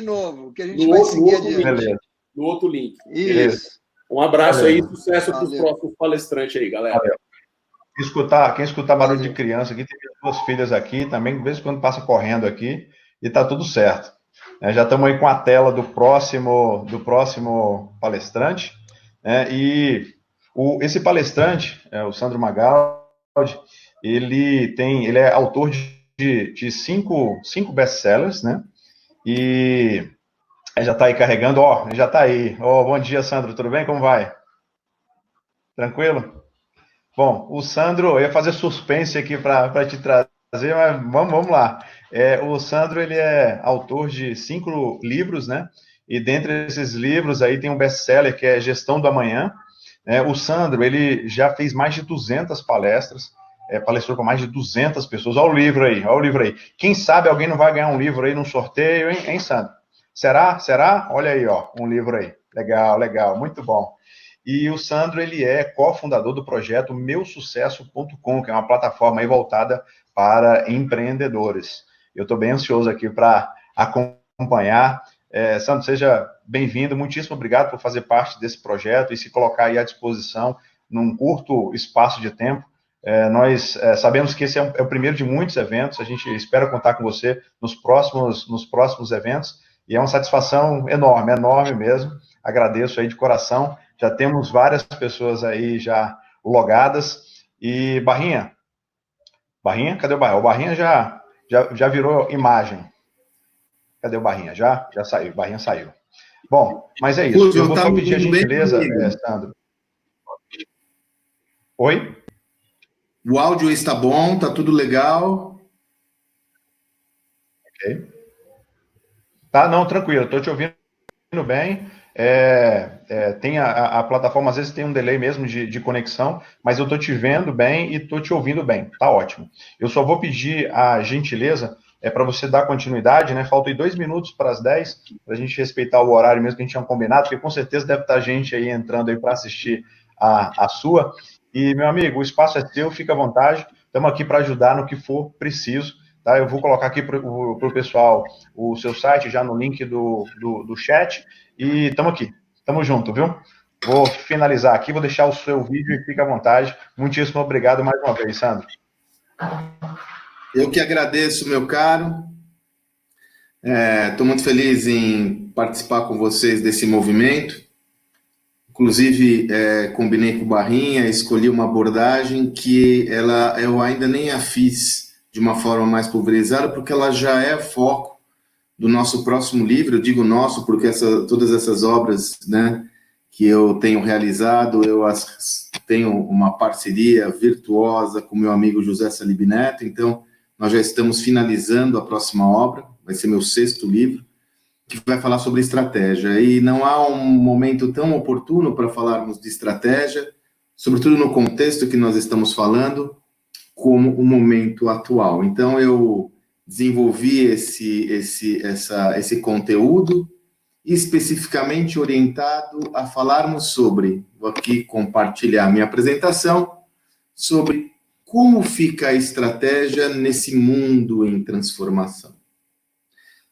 novo, que a gente vai seguir adiante. No outro link. Isso. Um abraço aí, sucesso para os próximos palestrantes aí, galera. Valeu. Quem escutar barulho de criança aqui, tem duas filhas aqui, também de vez em quando passa correndo aqui, e tá tudo certo. Já estamos aí com a tela do próximo palestrante, e esse palestrante, o Sandro Magaldi, ele é autor de cinco best-sellers, né? E já está aí carregando, já está aí. Bom dia, Sandro, tudo bem? Como vai? Tranquilo? Bom, o Sandro, eu ia fazer suspense aqui para te trazer, mas vamos lá. O Sandro, ele é autor de 5 livros, né? E dentre esses livros aí tem um best-seller que é Gestão do Amanhã. O Sandro, ele já fez mais de 200 palestras, palestrou com mais de 200 pessoas. Olha o livro aí. Quem sabe alguém não vai ganhar um livro aí num sorteio, hein, Sandro? Será? Olha aí, um livro aí. Legal, muito bom. E o Sandro, ele é cofundador do projeto meusucesso.com, que é uma plataforma aí voltada para empreendedores. Eu estou bem ansioso aqui para acompanhar. Sandro, seja bem-vindo. Muitíssimo obrigado por fazer parte desse projeto e se colocar aí à disposição num curto espaço de tempo. Nós sabemos que esse é o primeiro de muitos eventos. A gente espera contar com você nos próximos eventos. E é uma satisfação enorme mesmo. Agradeço aí de coração. Já temos várias pessoas aí já logadas. E Barrinha, cadê o Barrinha? O Barrinha já virou imagem. Cadê o Barrinha? Já saiu, o Barrinha saiu. Bom, mas é isso. Eu vou só pedir a gentileza, Sandro. Oi? O áudio está bom, tá tudo legal. Ok. Tá, não, tranquilo, estou te ouvindo bem. Tem a plataforma, às vezes tem um delay mesmo de conexão, mas eu estou te vendo bem e estou te ouvindo bem, tá ótimo. Eu só vou pedir a gentileza para você dar continuidade, né? Faltam 2 minutos para as 10, para a gente respeitar o horário mesmo que a gente tinha combinado, porque com certeza deve estar gente aí entrando aí para assistir a sua. E, meu amigo, o espaço é seu, fica à vontade, estamos aqui para ajudar no que for preciso. Tá? Eu vou colocar aqui para o pessoal o seu site já no link do chat e estamos aqui, estamos juntos, viu? Vou finalizar aqui, vou deixar o seu vídeo e fica à vontade. Muitíssimo obrigado mais uma vez, Sandro. Eu que agradeço, meu caro. Estou muito feliz em participar com vocês desse movimento. Inclusive, combinei com o Barrinha, escolhi uma abordagem que eu ainda nem a fiz de uma forma mais pulverizada, porque ela já é foco do nosso próximo livro. Eu digo nosso porque todas essas obras, né, que eu tenho realizado, tenho uma parceria virtuosa com meu amigo José Salib Neto, então nós já estamos finalizando a próxima obra, vai ser meu 6º livro, que vai falar sobre estratégia. E não há um momento tão oportuno para falarmos de estratégia, sobretudo no contexto que nós estamos falando, como o momento atual. Então, eu desenvolvi esse conteúdo especificamente orientado a falarmos sobre, vou aqui compartilhar minha apresentação, sobre como fica a estratégia nesse mundo em transformação.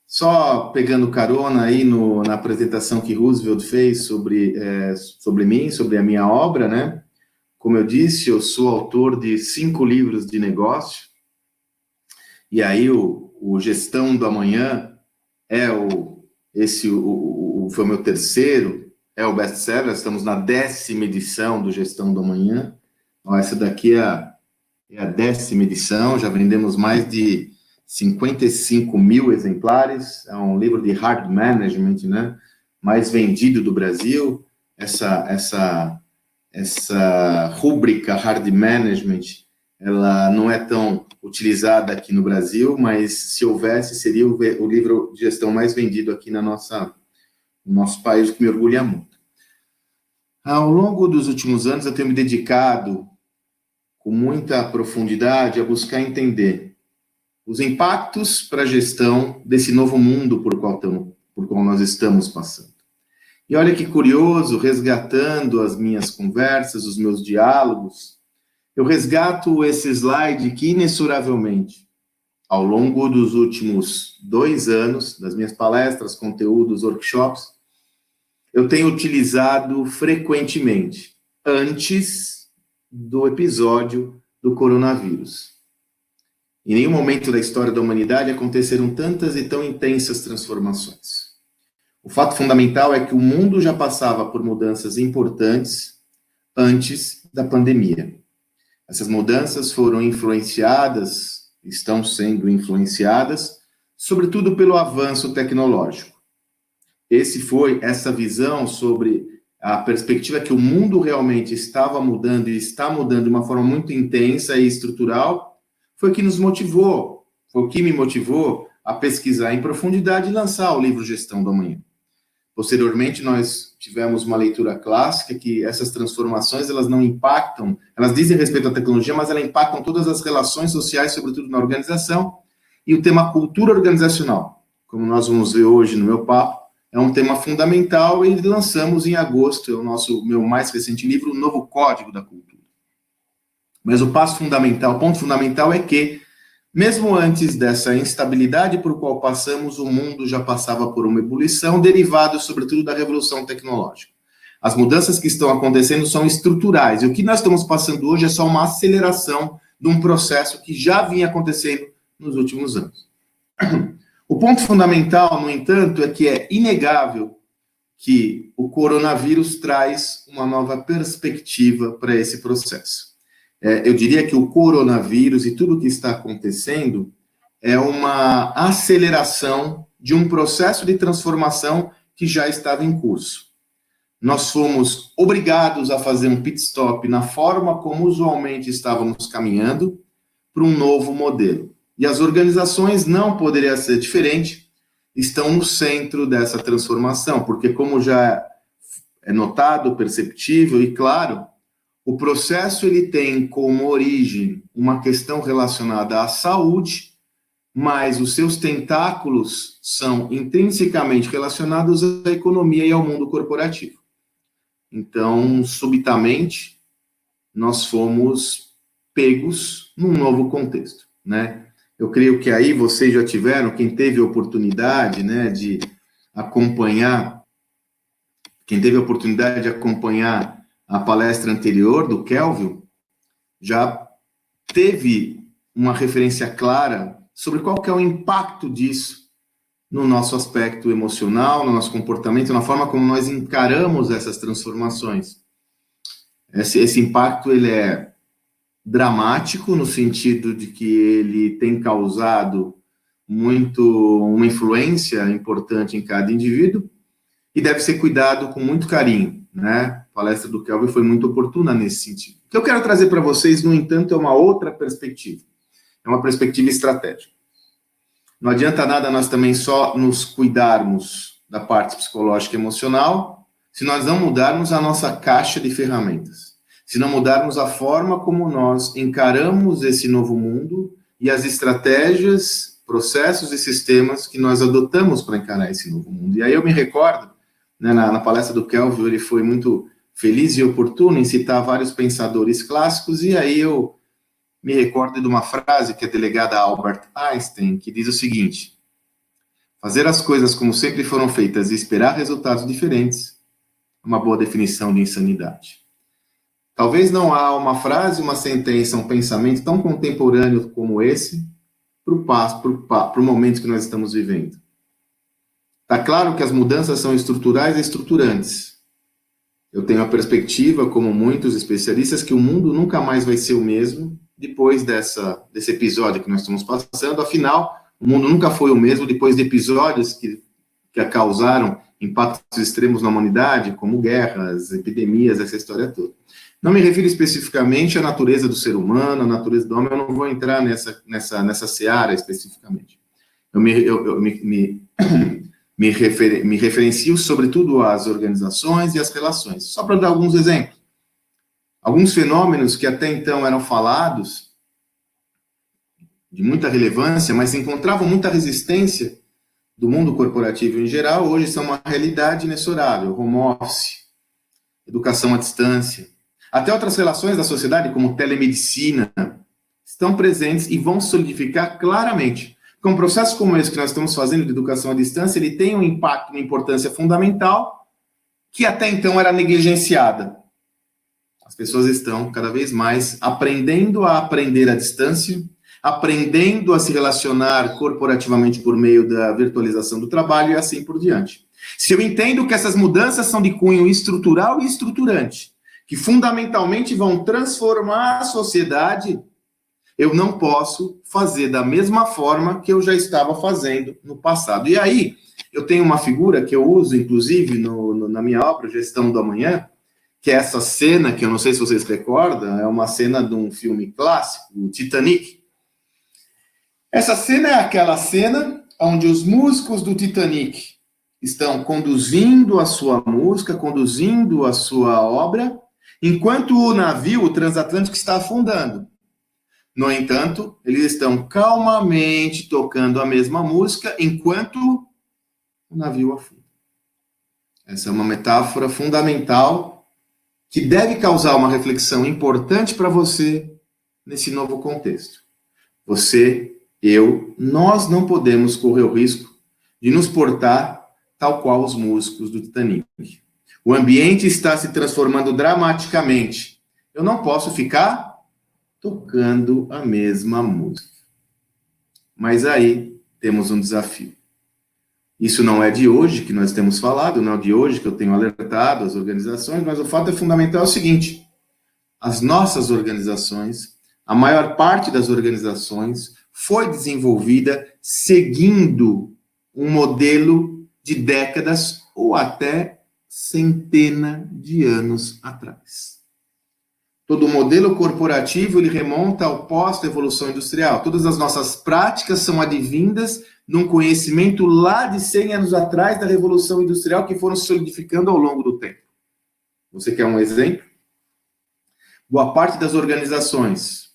Só pegando carona aí na apresentação que Roosevelt fez sobre mim, sobre a minha obra, né? Como eu disse, eu sou autor de 5 livros de negócio, e aí o Gestão do Amanhã foi o meu 3º, é o best-seller, estamos na 10ª edição do Gestão do Amanhã. Essa daqui é a 10ª edição, já vendemos mais de 55 mil exemplares, é um livro de hard management, né, mais vendido do Brasil. Essa rúbrica hard management, ela não é tão utilizada aqui no Brasil, mas se houvesse, seria o livro de gestão mais vendido aqui no nosso país, o que me orgulha muito. Ao longo dos últimos anos, eu tenho me dedicado com muita profundidade a buscar entender os impactos para a gestão desse novo mundo por qual nós estamos passando. E olha que curioso, resgatando as minhas conversas, os meus diálogos, eu resgato esse slide que, inexoravelmente, ao longo dos últimos 2 anos, das minhas palestras, conteúdos, workshops, eu tenho utilizado frequentemente, antes do episódio do coronavírus. Em nenhum momento da história da humanidade aconteceram tantas e tão intensas transformações. O fato fundamental é que o mundo já passava por mudanças importantes antes da pandemia. Essas mudanças foram influenciadas, estão sendo influenciadas, sobretudo pelo avanço tecnológico. Essa visão sobre a perspectiva que o mundo realmente estava mudando e está mudando de uma forma muito intensa e estrutural, foi o que nos motivou, foi o que me motivou a pesquisar em profundidade e lançar o livro Gestão do Amanhã. Posteriormente, nós tivemos uma leitura clássica que essas transformações, elas não impactam, elas dizem respeito à tecnologia, mas elas impactam todas as relações sociais, sobretudo na organização, e o tema cultura organizacional, como nós vamos ver hoje no meu papo, é um tema fundamental e lançamos em agosto, meu mais recente livro, O Novo Código da Cultura. Mas o ponto fundamental é que, mesmo antes dessa instabilidade por qual passamos, o mundo já passava por uma ebulição, derivada, sobretudo, da revolução tecnológica. As mudanças que estão acontecendo são estruturais, e o que nós estamos passando hoje é só uma aceleração de um processo que já vinha acontecendo nos últimos anos. O ponto fundamental, no entanto, é que é inegável que o coronavírus traz uma nova perspectiva para esse processo. Eu diria que o coronavírus e tudo o que está acontecendo é uma aceleração de um processo de transformação que já estava em curso. Nós fomos obrigados a fazer um pit stop na forma como usualmente estávamos caminhando para um novo modelo. E as organizações, não poderia ser diferente, estão no centro dessa transformação, porque como já é notado, perceptível e claro, o processo ele tem como origem uma questão relacionada à saúde, mas os seus tentáculos são intrinsecamente relacionados à economia e ao mundo corporativo. Então, subitamente, nós fomos pegos num novo contexto, né? Eu creio que aí vocês já tiveram, quem teve a oportunidade, né, de acompanhar, a palestra anterior do Kelvin, já teve uma referência clara sobre qual que é o impacto disso no nosso aspecto emocional, no nosso comportamento, na forma como nós encaramos essas transformações. Esse impacto, ele é dramático, no sentido de que ele tem causado uma influência importante em cada indivíduo, e deve ser cuidado com muito carinho, né? A palestra do Kelvin foi muito oportuna nesse sentido. O que eu quero trazer para vocês, no entanto, é uma outra perspectiva. É uma perspectiva estratégica. Não adianta nada nós também só nos cuidarmos da parte psicológica e emocional, se nós não mudarmos a nossa caixa de ferramentas, se não mudarmos a forma como nós encaramos esse novo mundo e as estratégias, processos e sistemas que nós adotamos para encarar esse novo mundo. E aí eu me recordo, né, na palestra do Kelvin, ele foi muito feliz e oportuno em citar vários pensadores clássicos, e aí eu me recordo de uma frase que é delegada a Albert Einstein, que diz o seguinte: fazer as coisas como sempre foram feitas e esperar resultados diferentes é uma boa definição de insanidade. Talvez não há uma frase, uma sentença, um pensamento tão contemporâneo como esse para o momento que nós estamos vivendo. Está claro que as mudanças são estruturais e estruturantes. Eu tenho a perspectiva, como muitos especialistas, que o mundo nunca mais vai ser o mesmo depois desse episódio que nós estamos passando. Afinal, o mundo nunca foi o mesmo depois de episódios que causaram impactos extremos na humanidade, como guerras, epidemias, essa história toda. Não me refiro especificamente à natureza do ser humano, à natureza do homem, eu não vou entrar nessa seara especificamente. Eu me referencio, sobretudo, às organizações e às relações. Só para dar alguns exemplos. Alguns fenômenos que até então eram falados, de muita relevância, mas encontravam muita resistência do mundo corporativo em geral, hoje são uma realidade inexorável. Home office, educação à distância, até outras relações da sociedade, como telemedicina, estão presentes e vão solidificar claramente. Porque um processo como esse que nós estamos fazendo de educação à distância, ele tem um impacto, uma importância fundamental que até então era negligenciada. As pessoas estão cada vez mais aprendendo a aprender à distância, aprendendo a se relacionar corporativamente por meio da virtualização do trabalho e assim por diante. Se eu entendo que essas mudanças são de cunho estrutural e estruturante, que fundamentalmente vão transformar a sociedade, eu não posso fazer da mesma forma que eu já estava fazendo no passado. E aí, eu tenho uma figura que eu uso, inclusive, na minha obra, Gestão do Amanhã, que é essa cena, que eu não sei se vocês recordam, é uma cena de um filme clássico, o Titanic. Essa cena é aquela cena onde os músicos do Titanic estão conduzindo a sua música, conduzindo a sua obra, enquanto o navio, o transatlântico, está afundando. No entanto, eles estão calmamente tocando a mesma música enquanto o navio afunda. Essa é uma metáfora fundamental que deve causar uma reflexão importante para você nesse novo contexto. Você, eu, nós não podemos correr o risco de nos portar tal qual os músicos do Titanic. O ambiente está se transformando dramaticamente. Eu não posso ficar tocando a mesma música. Mas aí temos um desafio. Isso não é de hoje que nós temos falado, não é de hoje que eu tenho alertado as organizações, mas o fato é fundamental é o seguinte: as nossas organizações, a maior parte das organizações, foi desenvolvida seguindo um modelo de décadas ou até centena de anos atrás. Todo o modelo corporativo ele remonta ao pós-revolução industrial. Todas as nossas práticas são advindas de um conhecimento lá de 100 anos atrás da revolução industrial que foram se solidificando ao longo do tempo. Você quer um exemplo? Boa parte das organizações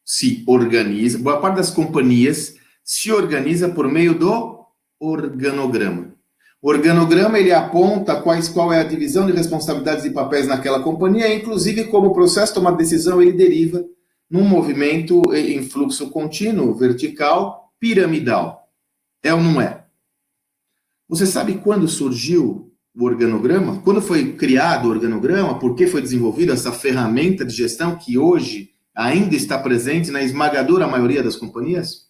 se organiza, boa parte das companhias se organiza por meio do organograma. O organograma ele aponta qual é a divisão de responsabilidades e papéis naquela companhia, inclusive como o processo de tomar decisão ele deriva num movimento em fluxo contínuo, vertical, piramidal. É ou não é? Você sabe quando surgiu o organograma? Quando foi criado o organograma? Por que foi desenvolvida essa ferramenta de gestão que hoje ainda está presente na esmagadora maioria das companhias?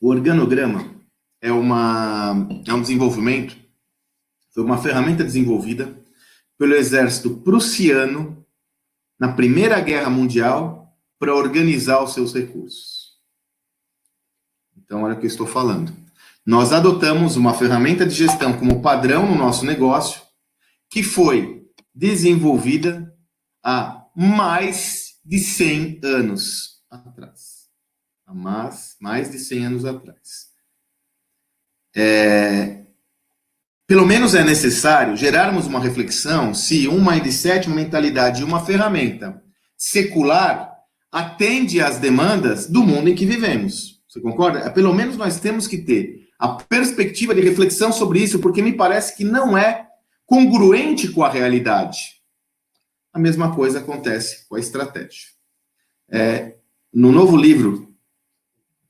O organograma é um desenvolvimento, foi uma ferramenta desenvolvida pelo exército prussiano na Primeira Guerra Mundial para organizar os seus recursos. Então, olha o que eu estou falando. Nós adotamos uma ferramenta de gestão como padrão no nosso negócio, que foi desenvolvida há mais de 100 anos atrás. Há mais de 100 anos atrás. Pelo menos é necessário gerarmos uma reflexão se um mindset, uma mentalidade e uma ferramenta secular atende às demandas do mundo em que vivemos. Você concorda? Pelo menos nós temos que ter a perspectiva de reflexão sobre isso, porque me parece que não é congruente com a realidade. A mesma coisa acontece com a estratégia. No novo livro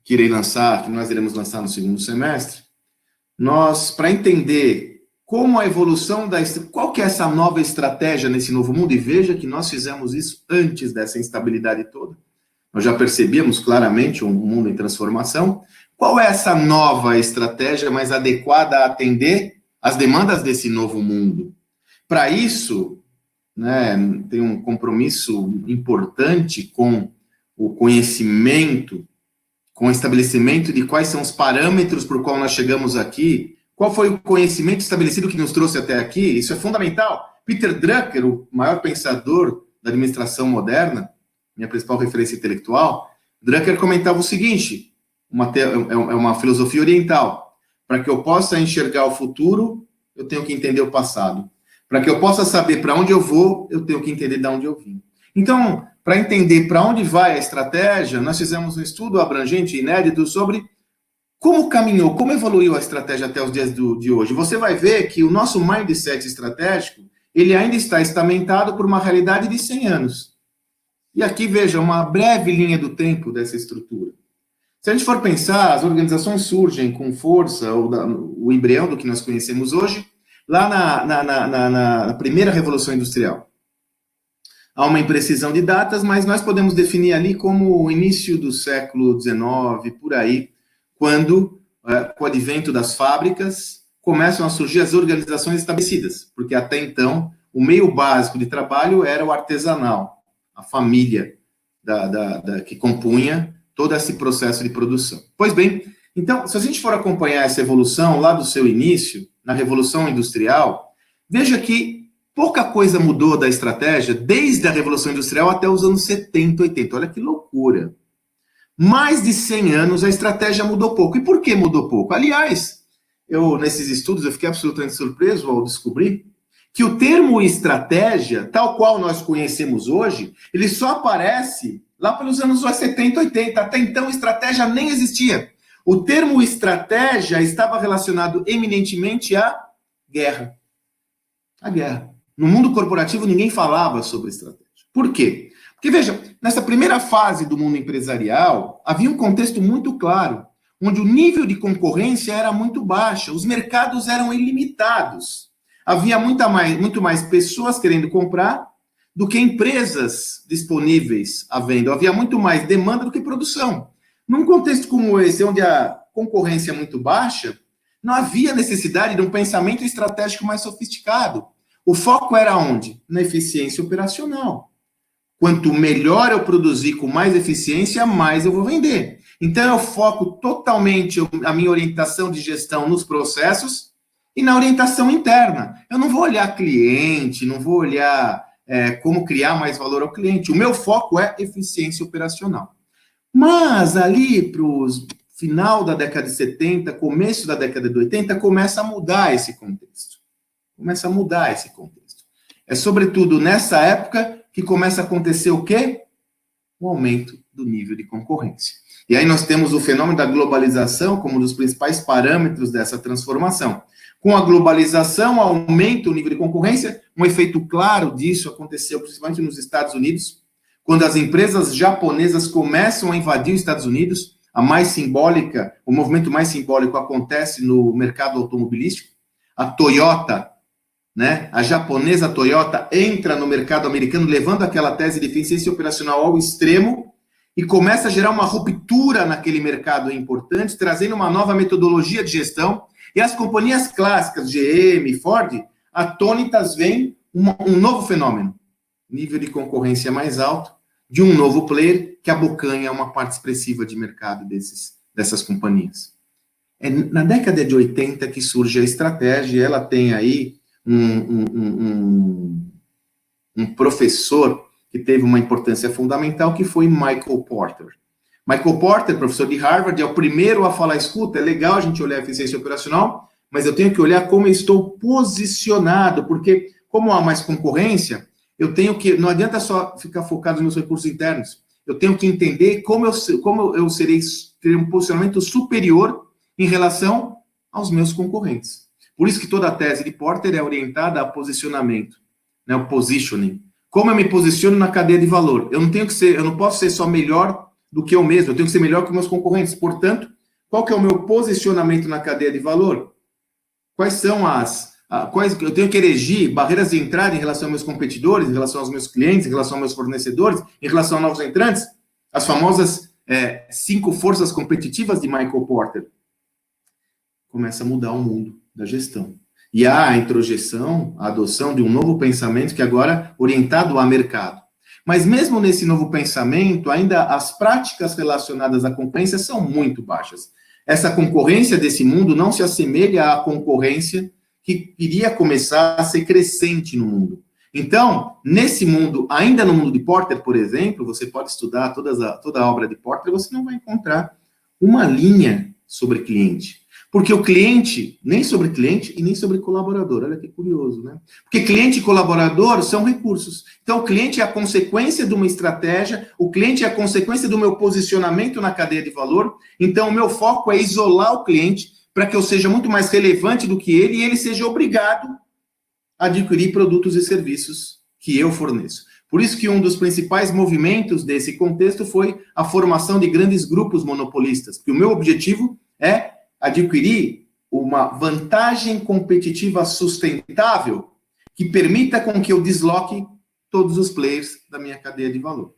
que irei lançar, que nós iremos lançar no segundo semestre, nós, para entender como a evolução qual que é essa nova estratégia nesse novo mundo, e veja que nós fizemos isso antes dessa instabilidade toda. Nós já percebíamos claramente um mundo em transformação. Qual é essa nova estratégia mais adequada a atender as demandas desse novo mundo? Para isso, tem um compromisso importante com o conhecimento, com o estabelecimento de quais são os parâmetros por qual nós chegamos aqui, qual foi o conhecimento estabelecido que nos trouxe até aqui, isso é fundamental. Peter Drucker, o maior pensador da administração moderna, minha principal referência intelectual, Drucker comentava o seguinte, é uma filosofia oriental: para que eu possa enxergar o futuro, eu tenho que entender o passado. Para que eu possa saber para onde eu vou, eu tenho que entender de onde eu vim. Então, para entender para onde vai a estratégia, nós fizemos um estudo abrangente e inédito sobre como caminhou, como evoluiu a estratégia até os dias de hoje. Você vai ver que o nosso mindset estratégico, ele ainda está estamentado por uma realidade de 100 anos. E aqui, veja, uma breve linha do tempo dessa estrutura. Se a gente for pensar, as organizações surgem com força, o embrião do que nós conhecemos hoje, lá na primeira Revolução Industrial. Há uma imprecisão de datas, mas nós podemos definir ali como o início do século XIX, por aí, quando, com o advento das fábricas, começam a surgir as organizações estabelecidas, porque até então o meio básico de trabalho era o artesanal, a família que compunha todo esse processo de produção. Pois bem, então, se a gente for acompanhar essa evolução lá do seu início, na Revolução Industrial, veja que pouca coisa mudou da estratégia desde a Revolução Industrial até os anos 70, 80. Olha que loucura. Mais de 100 anos a estratégia mudou pouco. E por que mudou pouco? Aliás, nesses estudos eu fiquei absolutamente surpreso ao descobrir que o termo estratégia, tal qual nós conhecemos hoje, ele só aparece lá pelos anos 70, 80. Até então, estratégia nem existia. O termo estratégia estava relacionado eminentemente à guerra. A guerra. No mundo corporativo, ninguém falava sobre estratégia. Por quê? Porque, veja, nessa primeira fase do mundo empresarial, havia um contexto muito claro, onde o nível de concorrência era muito baixo, os mercados eram ilimitados. Havia muito mais pessoas querendo comprar do que empresas disponíveis à venda. Havia muito mais demanda do que produção. Num contexto como esse, onde a concorrência é muito baixa, não havia necessidade de um pensamento estratégico mais sofisticado. O foco era onde? Na eficiência operacional. Quanto melhor eu produzir com mais eficiência, mais eu vou vender. Então, eu foco totalmente a minha orientação de gestão nos processos e na orientação interna. Eu não vou olhar cliente, não vou olhar como criar mais valor ao cliente. O meu foco é eficiência operacional. Mas ali para o final da década de 70, começo da década de 80, começa a mudar esse contexto. Começa a mudar esse contexto. É sobretudo nessa época que começa a acontecer o quê? O aumento do nível de concorrência. E aí nós temos o fenômeno da globalização como um dos principais parâmetros dessa transformação. Com a globalização, aumenta o nível de concorrência. Um efeito claro disso aconteceu principalmente nos Estados Unidos, quando as empresas japonesas começam a invadir os Estados Unidos. O movimento mais simbólico acontece no mercado automobilístico. A Toyota, né, a japonesa Toyota, entra no mercado americano, levando aquela tese de eficiência operacional ao extremo, e começa a gerar uma ruptura naquele mercado importante, trazendo uma nova metodologia de gestão. E as companhias clássicas, GM, Ford, atônitas veem um novo fenômeno. Nível de concorrência mais alto, de um novo player que abocanha uma parte expressiva de mercado dessas companhias. É na década de 80 que surge a estratégia, e ela tem aí um professor que teve uma importância fundamental, que foi Michael Porter. Michael Porter, professor de Harvard, é o primeiro a falar: escuta, é legal a gente olhar a eficiência operacional, mas eu tenho que olhar como eu estou posicionado, porque como há mais concorrência, não adianta só ficar focado nos meus recursos internos, eu tenho que entender como eu ter um posicionamento superior em relação aos meus concorrentes. Por isso que toda a tese de Porter é orientada a posicionamento, né, o positioning. Como eu me posiciono na cadeia de valor? Eu não posso ser só melhor do que eu mesmo, eu tenho que ser melhor que meus concorrentes. Portanto, qual que é o meu posicionamento na cadeia de valor? Quais são eu tenho que erigir barreiras de entrada em relação aos meus competidores, em relação aos meus clientes, em relação aos meus fornecedores, em relação a novos entrantes? As famosas 5 forças competitivas de Michael Porter. Começa a mudar o mundo da gestão. E há a introjeção, a adoção de um novo pensamento que agora orientado a mercado. Mas mesmo nesse novo pensamento, ainda as práticas relacionadas à concorrência são muito baixas. Essa concorrência desse mundo não se assemelha à concorrência que iria começar a ser crescente no mundo. Então, nesse mundo, ainda no mundo de Porter, por exemplo, você pode estudar toda a obra de Porter, você não vai encontrar uma linha sobre cliente. Porque o cliente, nem sobre cliente e nem sobre colaborador. Olha que curioso, né? Porque cliente e colaborador são recursos. Então, o cliente é a consequência de uma estratégia, o cliente é a consequência do meu posicionamento na cadeia de valor. Então, o meu foco é isolar o cliente para que eu seja muito mais relevante do que ele e ele seja obrigado a adquirir produtos e serviços que eu forneço. Por isso que um dos principais movimentos desse contexto foi a formação de grandes grupos monopolistas, porque o meu objetivo é adquirir uma vantagem competitiva sustentável que permita com que eu desloque todos os players da minha cadeia de valor.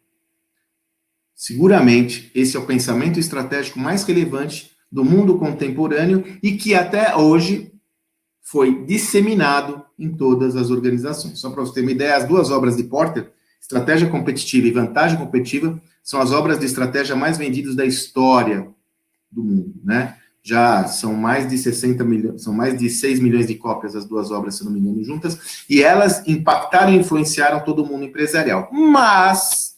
Seguramente, esse é o pensamento estratégico mais relevante do mundo contemporâneo e que até hoje foi disseminado em todas as organizações. Só para você ter uma ideia, as duas obras de Porter, Estratégia Competitiva e Vantagem Competitiva, são as obras de estratégia mais vendidas da história do mundo, né? Já são mais de 60 milhões, são mais de 6 milhões de cópias as duas obras, se não me engano, juntas, e elas impactaram e influenciaram todo o mundo empresarial. Mas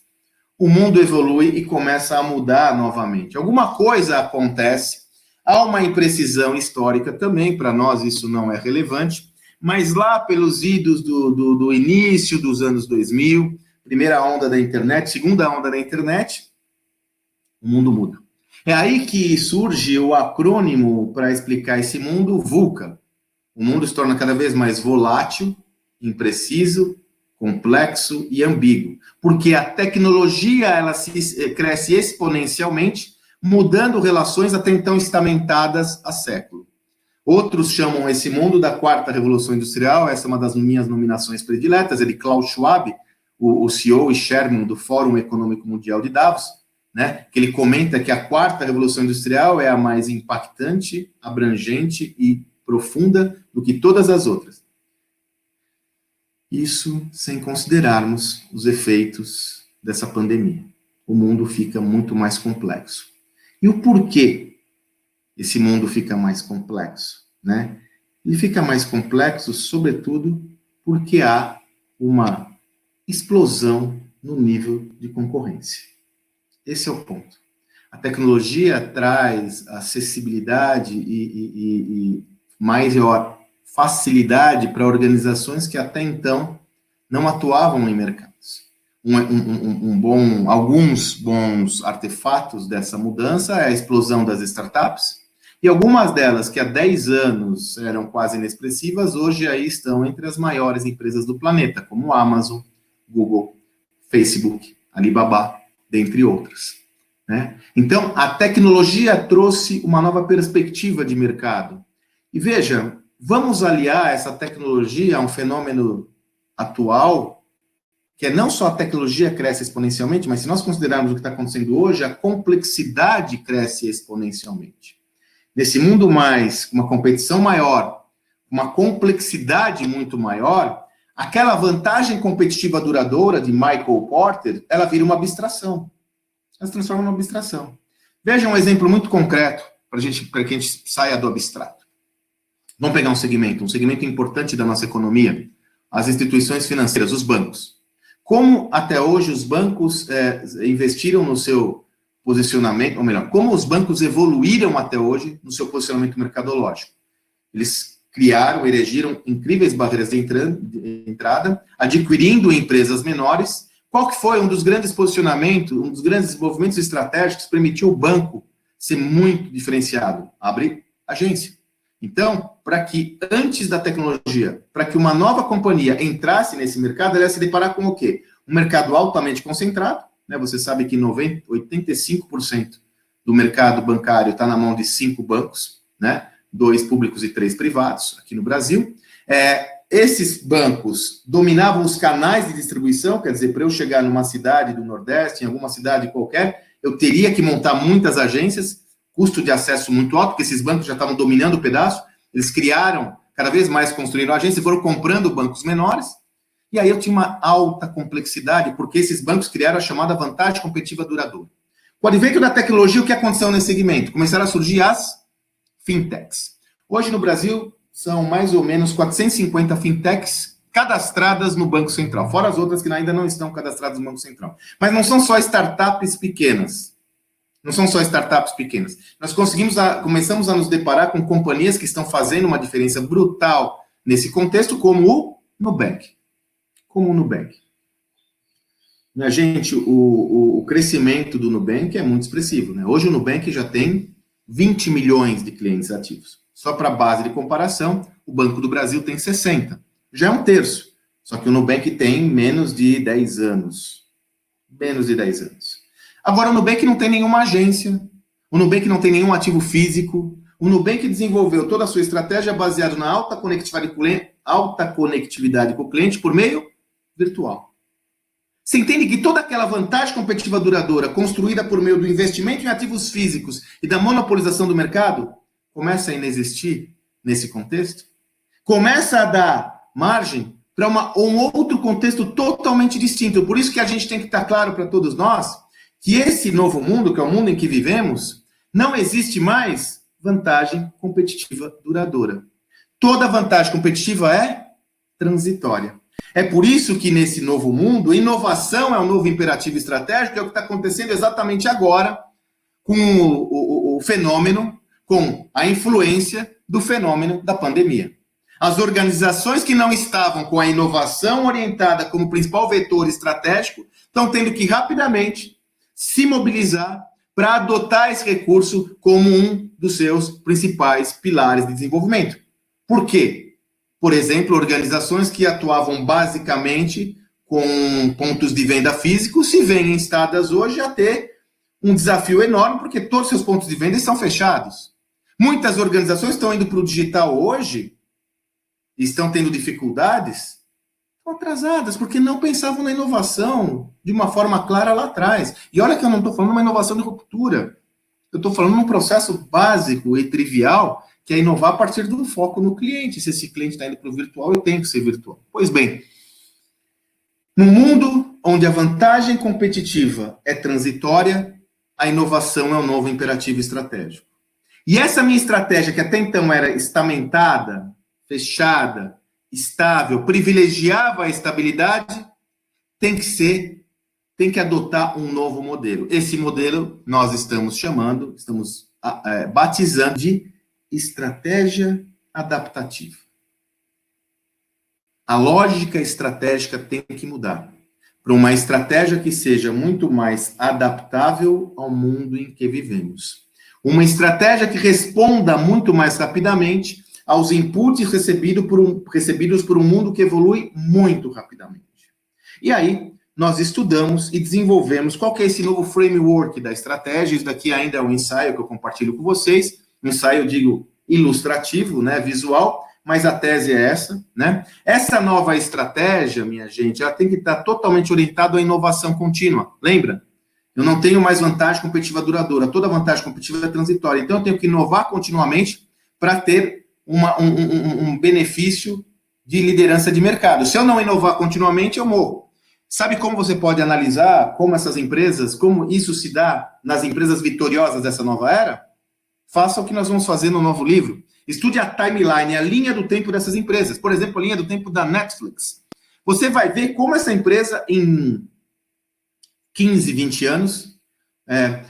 o mundo evolui e começa a mudar novamente. Alguma coisa acontece, há uma imprecisão histórica também, para nós isso não é relevante, mas lá pelos idos do início dos anos 2000, primeira onda da internet, segunda onda da internet, o mundo muda. É aí que surge o acrônimo para explicar esse mundo, VUCA. O mundo se torna cada vez mais volátil, impreciso, complexo e ambíguo, porque a tecnologia ela cresce exponencialmente, mudando relações até então estamentadas há século. Outros chamam esse mundo da quarta revolução industrial, essa é uma das minhas nominações prediletas, ele Klaus Schwab, o CEO e chairman do Fórum Econômico Mundial de Davos, né, que ele comenta que a quarta revolução industrial é a mais impactante, abrangente e profunda do que todas as outras. Isso sem considerarmos os efeitos dessa pandemia. O mundo fica muito mais complexo. E o porquê esse mundo fica mais complexo, né? Ele fica mais complexo, sobretudo, porque há uma explosão no nível de concorrência. Esse é o ponto. A tecnologia traz acessibilidade e maior facilidade para organizações que até então não atuavam em mercados. Alguns bons artefatos dessa mudança é a explosão das startups, e algumas delas, que há 10 anos eram quase inexpressivas, hoje aí estão entre as maiores empresas do planeta, como Amazon, Google, Facebook, Alibaba, dentre outras. Né? Então, a tecnologia trouxe uma nova perspectiva de mercado. E veja, vamos aliar essa tecnologia a um fenômeno atual, que é não só a tecnologia cresce exponencialmente, mas se nós considerarmos o que está acontecendo hoje, a complexidade cresce exponencialmente. Nesse mundo mais, uma competição maior, uma complexidade muito maior, aquela vantagem competitiva duradoura de Michael Porter, ela vira uma abstração. Ela se transforma numa abstração. Veja um exemplo muito concreto, para que a gente saia do abstrato. Vamos pegar um segmento importante da nossa economia, as instituições financeiras, os bancos. Como até hoje os bancos investiram no seu posicionamento, ou melhor, como os bancos evoluíram até hoje no seu posicionamento mercadológico. Eles criaram, erigiram incríveis barreiras de entrada, adquirindo empresas menores. Qual que foi um dos grandes posicionamentos, um dos grandes movimentos estratégicos que permitiu o banco ser muito diferenciado? Abrir agência. Então, para que antes da tecnologia, para que uma nova companhia entrasse nesse mercado, ela ia se deparar com o quê? Um mercado altamente concentrado, né? Você sabe que 85% do mercado bancário está na mão de 5 bancos, né? 2 públicos e 3 privados aqui no Brasil. Esses bancos dominavam os canais de distribuição, quer dizer, para eu chegar numa cidade do Nordeste, em alguma cidade qualquer, eu teria que montar muitas agências, custo de acesso muito alto, porque esses bancos já estavam dominando o pedaço, eles criaram, cada vez mais construíram agências, foram comprando bancos menores, e aí eu tinha uma alta complexidade, porque esses bancos criaram a chamada vantagem competitiva duradoura. Com o advento da tecnologia, o que aconteceu nesse segmento? Começaram a surgir as fintechs. Hoje no Brasil, são mais ou menos 450 fintechs cadastradas no Banco Central, fora as outras que ainda não estão cadastradas no Banco Central. Mas não são só startups pequenas. Nós começamos a nos deparar com companhias que estão fazendo uma diferença brutal nesse contexto, como o Nubank. Minha gente, o crescimento do Nubank é muito expressivo, né? Hoje o Nubank já tem 20 milhões de clientes ativos. Só para base de comparação, o Banco do Brasil tem 60. Já é um terço. Só que o Nubank tem menos de 10 anos. Menos de 10 anos. Agora, o Nubank não tem nenhuma agência, o Nubank não tem nenhum ativo físico, o Nubank desenvolveu toda a sua estratégia baseada na alta conectividade com o cliente por meio virtual. Você entende que toda aquela vantagem competitiva duradoura construída por meio do investimento em ativos físicos e da monopolização do mercado começa a inexistir nesse contexto? Começa a dar margem para um outro contexto totalmente distinto. Por isso que a gente tem que estar claro para todos nós que esse novo mundo, que é o mundo em que vivemos, não existe mais vantagem competitiva duradoura. Toda vantagem competitiva é transitória. É por isso que nesse novo mundo, inovação é um novo imperativo estratégico, é o que está acontecendo exatamente agora com o fenômeno, com a influência do fenômeno da pandemia. As organizações que não estavam com a inovação orientada como principal vetor estratégico estão tendo que rapidamente se mobilizar para adotar esse recurso como um dos seus principais pilares de desenvolvimento. Por quê? Por exemplo, organizações que atuavam basicamente com pontos de venda físicos se veem instadas hoje a ter um desafio enorme, porque todos os seus pontos de venda estão fechados. Muitas organizações estão indo para o digital hoje e estão tendo dificuldades, estão atrasadas, porque não pensavam na inovação de uma forma clara lá atrás. E olha que eu não estou falando de uma inovação de ruptura, eu estou falando de um processo básico e trivial, que é inovar a partir do foco no cliente. Se esse cliente está indo para o virtual, eu tenho que ser virtual. Pois bem, no mundo onde a vantagem competitiva é transitória, a inovação é um novo imperativo estratégico. E essa minha estratégia, que até então era estamentada, fechada, estável, privilegiava a estabilidade, tem que adotar um novo modelo. Esse modelo nós estamos batizando de estratégia adaptativa. A lógica estratégica tem que mudar para uma estratégia que seja muito mais adaptável ao mundo em que vivemos. Uma estratégia que responda muito mais rapidamente aos inputs recebidos por um mundo que evolui muito rapidamente. E aí, nós estudamos e desenvolvemos qual que é esse novo framework da estratégia. Isso daqui ainda é um ensaio que eu compartilho com vocês. Um ensaio, eu digo, ilustrativo, né, visual, mas a tese é essa, né? Essa nova estratégia, minha gente, ela tem que estar totalmente orientada à inovação contínua. Lembra? Eu não tenho mais vantagem competitiva duradoura. Toda vantagem competitiva é transitória. Então, eu tenho que inovar continuamente para ter um benefício de liderança de mercado. Se eu não inovar continuamente, eu morro. Sabe como você pode analisar como essas empresas, como isso se dá nas empresas vitoriosas dessa nova era? Faça o que nós vamos fazer no novo livro. Estude a timeline, a linha do tempo dessas empresas. Por exemplo, a linha do tempo da Netflix. Você vai ver como essa empresa, em 15, 20 anos,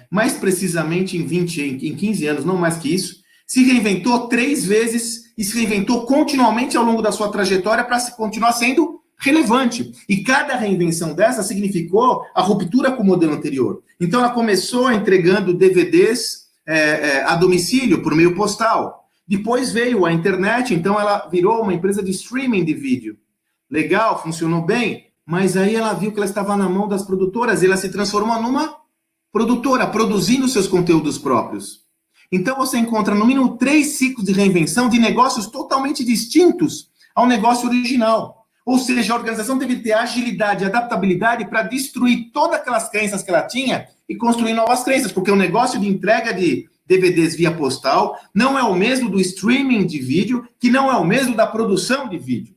mais precisamente em 15 anos, não mais que isso, se reinventou 3 vezes e se reinventou continuamente ao longo da sua trajetória para continuar sendo relevante. E cada reinvenção dessa significou a ruptura com o modelo anterior. Então, ela começou entregando DVDs a domicílio, por meio postal. Depois veio a internet, então ela virou uma empresa de streaming de vídeo. Legal, funcionou bem, mas aí ela viu que ela estava na mão das produtoras e ela se transformou numa produtora, produzindo seus conteúdos próprios. Então você encontra no mínimo 3 ciclos de reinvenção de negócios totalmente distintos ao negócio original. Ou seja, a organização deve ter agilidade e adaptabilidade para destruir todas aquelas crenças que ela tinha e construir novas crenças, porque o negócio de entrega de DVDs via postal não é o mesmo do streaming de vídeo, que não é o mesmo da produção de vídeo.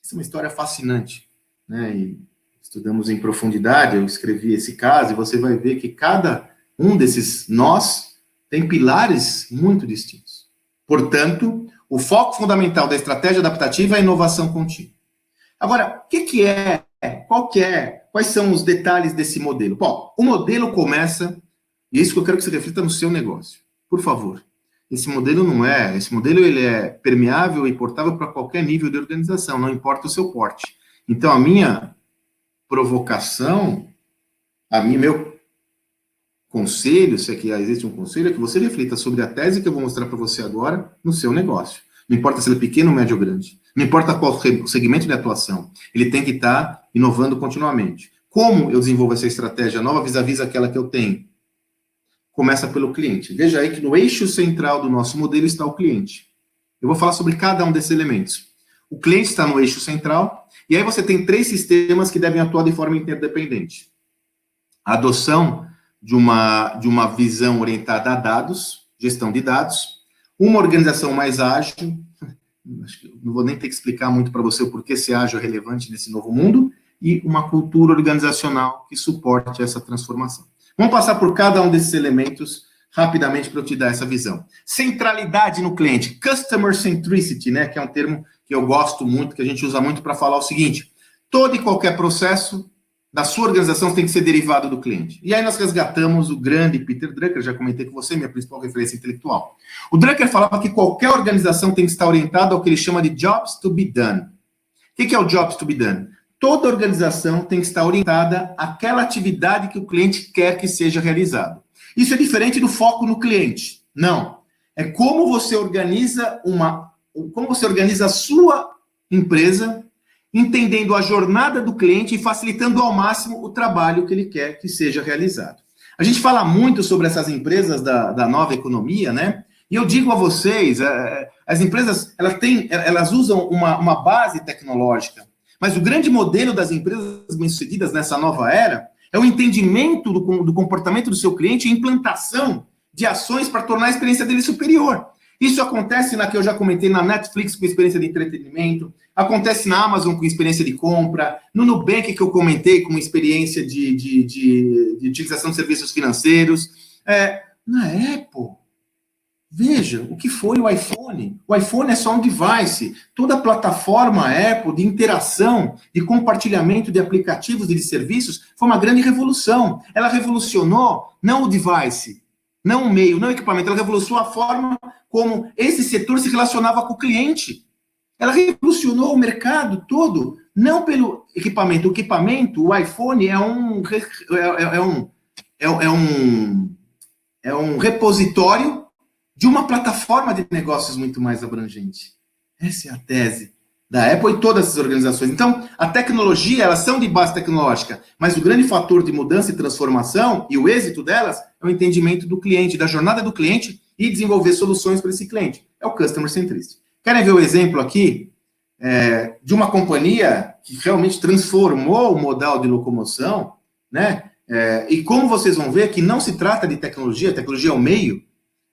Essa é uma história fascinante, né? E estudamos em profundidade, eu escrevi esse caso, e você vai ver que cada um desses nós tem pilares muito distintos. Portanto, o foco fundamental da estratégia adaptativa é a inovação contínua. Agora, quais são os detalhes desse modelo? Bom, o modelo começa, e é isso que eu quero que você reflita no seu negócio. Por favor. Esse modelo ele é permeável e portável para qualquer nível de organização, não importa o seu porte. Então, a minha provocação, meu conselho, se aqui existe um conselho, é que você reflita sobre a tese que eu vou mostrar para você agora no seu negócio. Não importa se ele é pequeno, médio ou grande. Não importa qual o segmento de atuação, ele tem que estar inovando continuamente. Como eu desenvolvo essa estratégia nova vis-à-vis aquela que eu tenho? Começa pelo cliente. Veja aí que no eixo central do nosso modelo está o cliente. Eu vou falar sobre cada um desses elementos. O cliente está no eixo central, e aí você tem 3 sistemas que devem atuar de forma interdependente. A adoção de uma visão orientada a dados, gestão de dados, uma organização mais ágil, não vou nem ter que explicar muito para você o porquê ser ágil é relevante nesse novo mundo, e uma cultura organizacional que suporte essa transformação. Vamos passar por cada um desses elementos rapidamente para eu te dar essa visão. Centralidade no cliente, customer centricity, né, que é um termo que eu gosto muito, que a gente usa muito para falar o seguinte: todo e qualquer processo da sua organização tem que ser derivado do cliente. E aí nós resgatamos o grande Peter Drucker, já comentei com você, minha principal referência intelectual. O Drucker falava que qualquer organização tem que estar orientada ao que ele chama de jobs to be done. O que é o jobs to be done? Toda organização tem que estar orientada àquela atividade que o cliente quer que seja realizada. Isso é diferente do foco no cliente. Não. É como você organiza a sua empresa, entendendo a jornada do cliente e facilitando ao máximo o trabalho que ele quer que seja realizado. A gente fala muito sobre essas empresas da nova economia, né? E eu digo a vocês, as empresas, elas usam uma base tecnológica, mas o grande modelo das empresas bem-sucedidas nessa nova era é o entendimento do comportamento do seu cliente e implantação de ações para tornar a experiência dele superior. Isso acontece na que eu já comentei na Netflix com experiência de entretenimento, acontece na Amazon com experiência de compra, no Nubank que eu comentei com experiência de utilização de serviços financeiros, na Apple. Veja o que foi o iPhone. O iPhone é só um device. Toda a plataforma Apple de interação, de compartilhamento de aplicativos e de serviços foi uma grande revolução. Ela revolucionou não o device, não o meio, não o equipamento, ela revolucionou a forma como esse setor se relacionava com o cliente. Ela revolucionou o mercado todo, não pelo equipamento. O equipamento, o iPhone, é um repositório de uma plataforma de negócios muito mais abrangente. Essa é a tese da Apple e todas essas organizações. Então, a tecnologia, elas são de base tecnológica, mas o grande fator de mudança e transformação e o êxito delas é o entendimento do cliente, da jornada do cliente e desenvolver soluções para esse cliente. É o Customer Centricity. Querem ver o exemplo aqui de uma companhia que realmente transformou o modal de locomoção, né? E como vocês vão ver que não se trata de tecnologia, a tecnologia é o meio,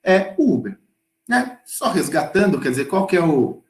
é o Uber, né? Só resgatando, quer dizer, qual que é o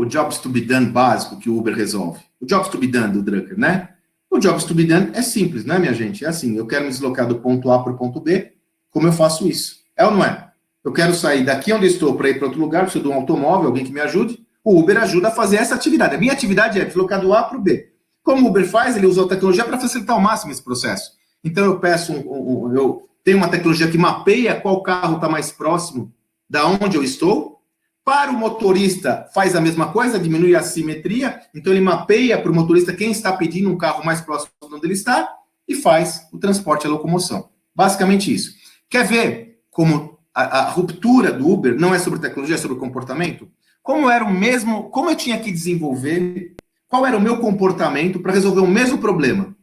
Jobs to be done básico que o Uber resolve? O Jobs to be done do Drucker, né? O Jobs to be done é simples, né, minha gente? É assim, eu quero me deslocar do ponto A para o ponto B, como eu faço isso? É ou não é? Eu quero sair daqui onde estou para ir para outro lugar, preciso de um automóvel, alguém que me ajude. O Uber ajuda a fazer essa atividade. A minha atividade é deslocar do A para o B. Como o Uber faz, ele usa a tecnologia para facilitar ao máximo esse processo. Então eu peço eu tenho uma tecnologia que mapeia qual carro está mais próximo da onde eu estou. Para o motorista, faz a mesma coisa, diminui a assimetria. Então, ele mapeia para o motorista quem está pedindo um carro mais próximo de onde ele está e faz o transporte e a locomoção. Basicamente isso. Quer ver como a ruptura do Uber não é sobre tecnologia, é sobre comportamento? Como eu tinha que desenvolver, qual era o meu comportamento para resolver o mesmo problema?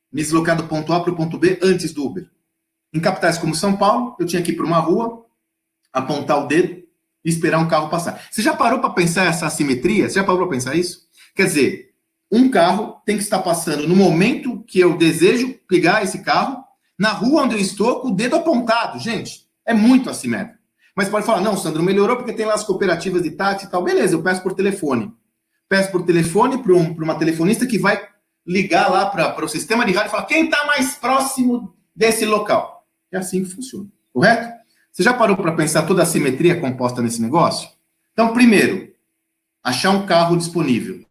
Me deslocar do ponto A para o ponto B antes do Uber. Em capitais como São Paulo, eu tinha que ir para uma rua, apontar o dedo e esperar um carro passar. Você já parou para pensar essa assimetria? Você já parou para pensar isso? Quer dizer, um carro tem que estar passando no momento que eu desejo pegar esse carro, na rua onde eu estou, com o dedo apontado. Gente, é muito assimétrico. Mas pode falar, não, Sandro, melhorou porque tem lá as cooperativas de táxi e tal. Beleza, eu peço por telefone. Peço por telefone para uma telefonista que vai ligar lá para o sistema de rádio e falar quem está mais próximo desse local. É assim que funciona, correto? Você já parou para pensar toda a simetria composta nesse negócio? Então, primeiro, achar um carro disponível.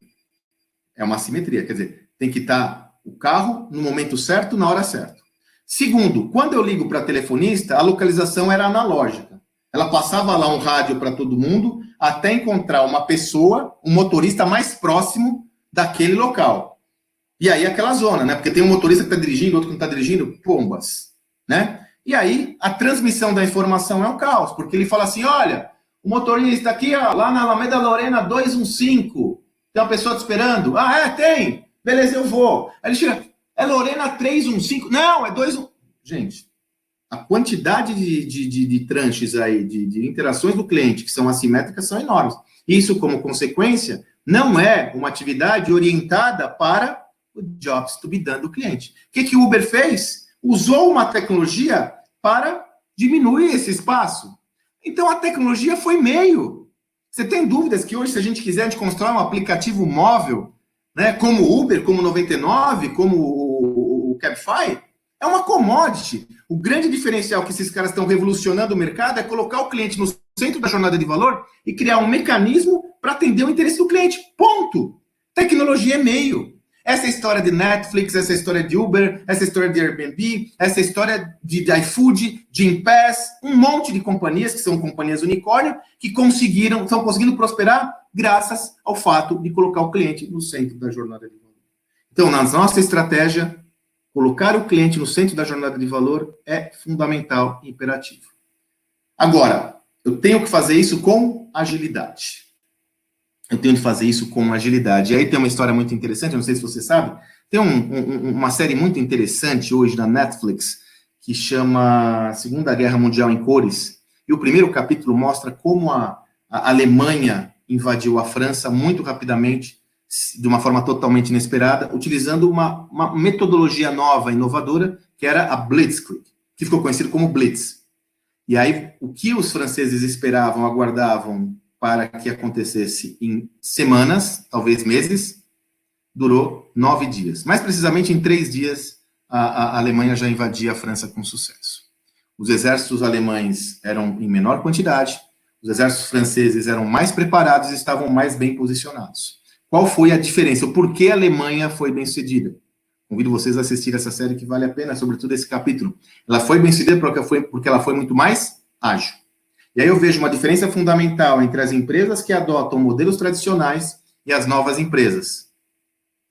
É uma simetria, quer dizer, tem que estar o carro no momento certo, na hora certa. Segundo, quando eu ligo para a telefonista, a localização era analógica. Ela passava lá um rádio para todo mundo até encontrar uma pessoa, um motorista mais próximo daquele local. E aí aquela zona, né? Porque tem um motorista que está dirigindo, outro que não está dirigindo, pombas, né? E aí, a transmissão da informação é um caos, porque ele fala assim, olha, o motorista aqui, ó, lá na Alameda Lorena 215, Tem uma pessoa te esperando? Ah, tem. Beleza, eu vou. Aí ele chega, é Lorena 315. Não, é 21. Gente, a quantidade de tranches aí, de interações do cliente que são assimétricas são enormes. Isso, como consequência, não é uma atividade orientada para o jobs to be done do cliente. O que o Uber fez? Usou uma tecnologia para diminuir esse espaço. Então, a tecnologia foi meio. Você tem dúvidas que hoje, se a gente quiser, a gente constrói um aplicativo móvel, né, como o Uber, como o 99, como o Cabify? É uma commodity. O grande diferencial que esses caras estão revolucionando o mercado é colocar o cliente no centro da jornada de valor e criar um mecanismo para atender o interesse do cliente. Ponto. Tecnologia é meio. Essa é a história de Netflix, essa é a história de Uber, essa é a história de Airbnb, essa é a história de iFood, de Gympass, um monte de companhias que são companhias unicórnio que estão conseguindo prosperar graças ao fato de colocar o cliente no centro da jornada de valor. Então, na nossa estratégia, colocar o cliente no centro da jornada de valor é fundamental e imperativo. Agora, eu tenho que fazer isso com agilidade. E aí tem uma história muito interessante, eu não sei se você sabe, tem uma série muito interessante hoje na Netflix, que chama Segunda Guerra Mundial em Cores, e o primeiro capítulo mostra como a Alemanha invadiu a França muito rapidamente, de uma forma totalmente inesperada, utilizando uma metodologia nova, inovadora, que era a Blitzkrieg, que ficou conhecido como Blitz. E aí, o que os franceses esperavam, aguardavam para que acontecesse em semanas, talvez meses, durou 9 dias. Mais precisamente, em 3 dias, a Alemanha já invadia a França com sucesso. Os exércitos alemães eram em menor quantidade, os exércitos franceses eram mais preparados e estavam mais bem posicionados. Qual foi a diferença? O porquê a Alemanha foi bem-sucedida? Convido vocês a assistir essa série que vale a pena, sobretudo esse capítulo. Ela foi bem-sucedida porque ela foi muito mais ágil. E aí eu vejo uma diferença fundamental entre as empresas que adotam modelos tradicionais e as novas empresas.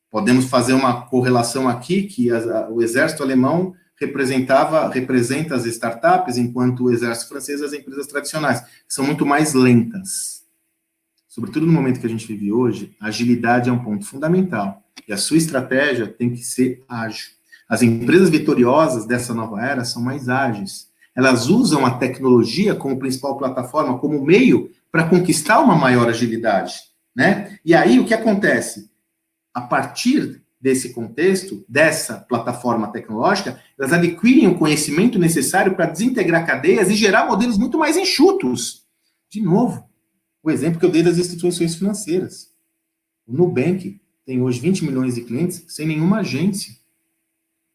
Podemos fazer uma correlação aqui, que o exército alemão representa as startups, enquanto o exército francês as empresas tradicionais, que são muito mais lentas. Sobretudo no momento que a gente vive hoje, a agilidade é um ponto fundamental. E a sua estratégia tem que ser ágil. As empresas vitoriosas dessa nova era são mais ágeis. Elas usam a tecnologia como principal plataforma, como meio para conquistar uma maior agilidade, né? E aí, o que acontece? A partir desse contexto, dessa plataforma tecnológica, elas adquirem o conhecimento necessário para desintegrar cadeias e gerar modelos muito mais enxutos. De novo, o exemplo que eu dei das instituições financeiras. O Nubank tem hoje 20 milhões de clientes sem nenhuma agência.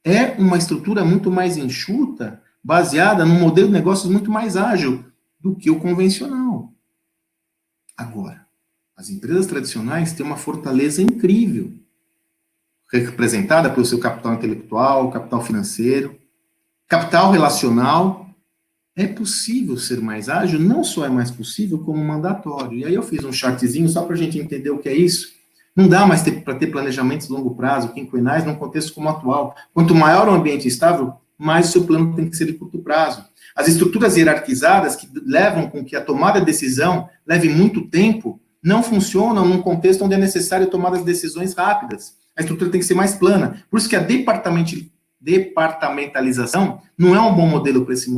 É uma estrutura muito mais enxuta, baseada num modelo de negócios muito mais ágil do que o convencional. Agora, as empresas tradicionais têm uma fortaleza incrível, representada pelo seu capital intelectual, capital financeiro, capital relacional. É possível ser mais ágil, não só é mais possível, como mandatório. E aí eu fiz um chartzinho só para a gente entender o que é isso. Não dá mais para ter planejamentos de longo prazo, quinquenais, num contexto como o atual. Quanto maior o ambiente estável, mais o seu plano tem que ser de curto prazo. As estruturas hierarquizadas que levam com que a tomada de decisão leve muito tempo, não funcionam num contexto onde é necessário tomar as decisões rápidas. A estrutura tem que ser mais plana. Por isso que a departamentalização não é um bom modelo para esse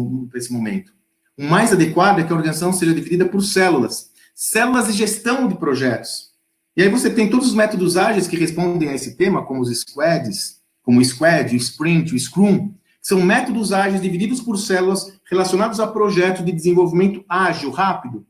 momento. O mais adequado é que a organização seja dividida por células. Células de gestão de projetos. E aí você tem todos os métodos ágeis que respondem a esse tema, como os squads, como o squad, o sprint, o scrum. São métodos ágeis divididos por células relacionados a projetos de desenvolvimento ágil, rápido.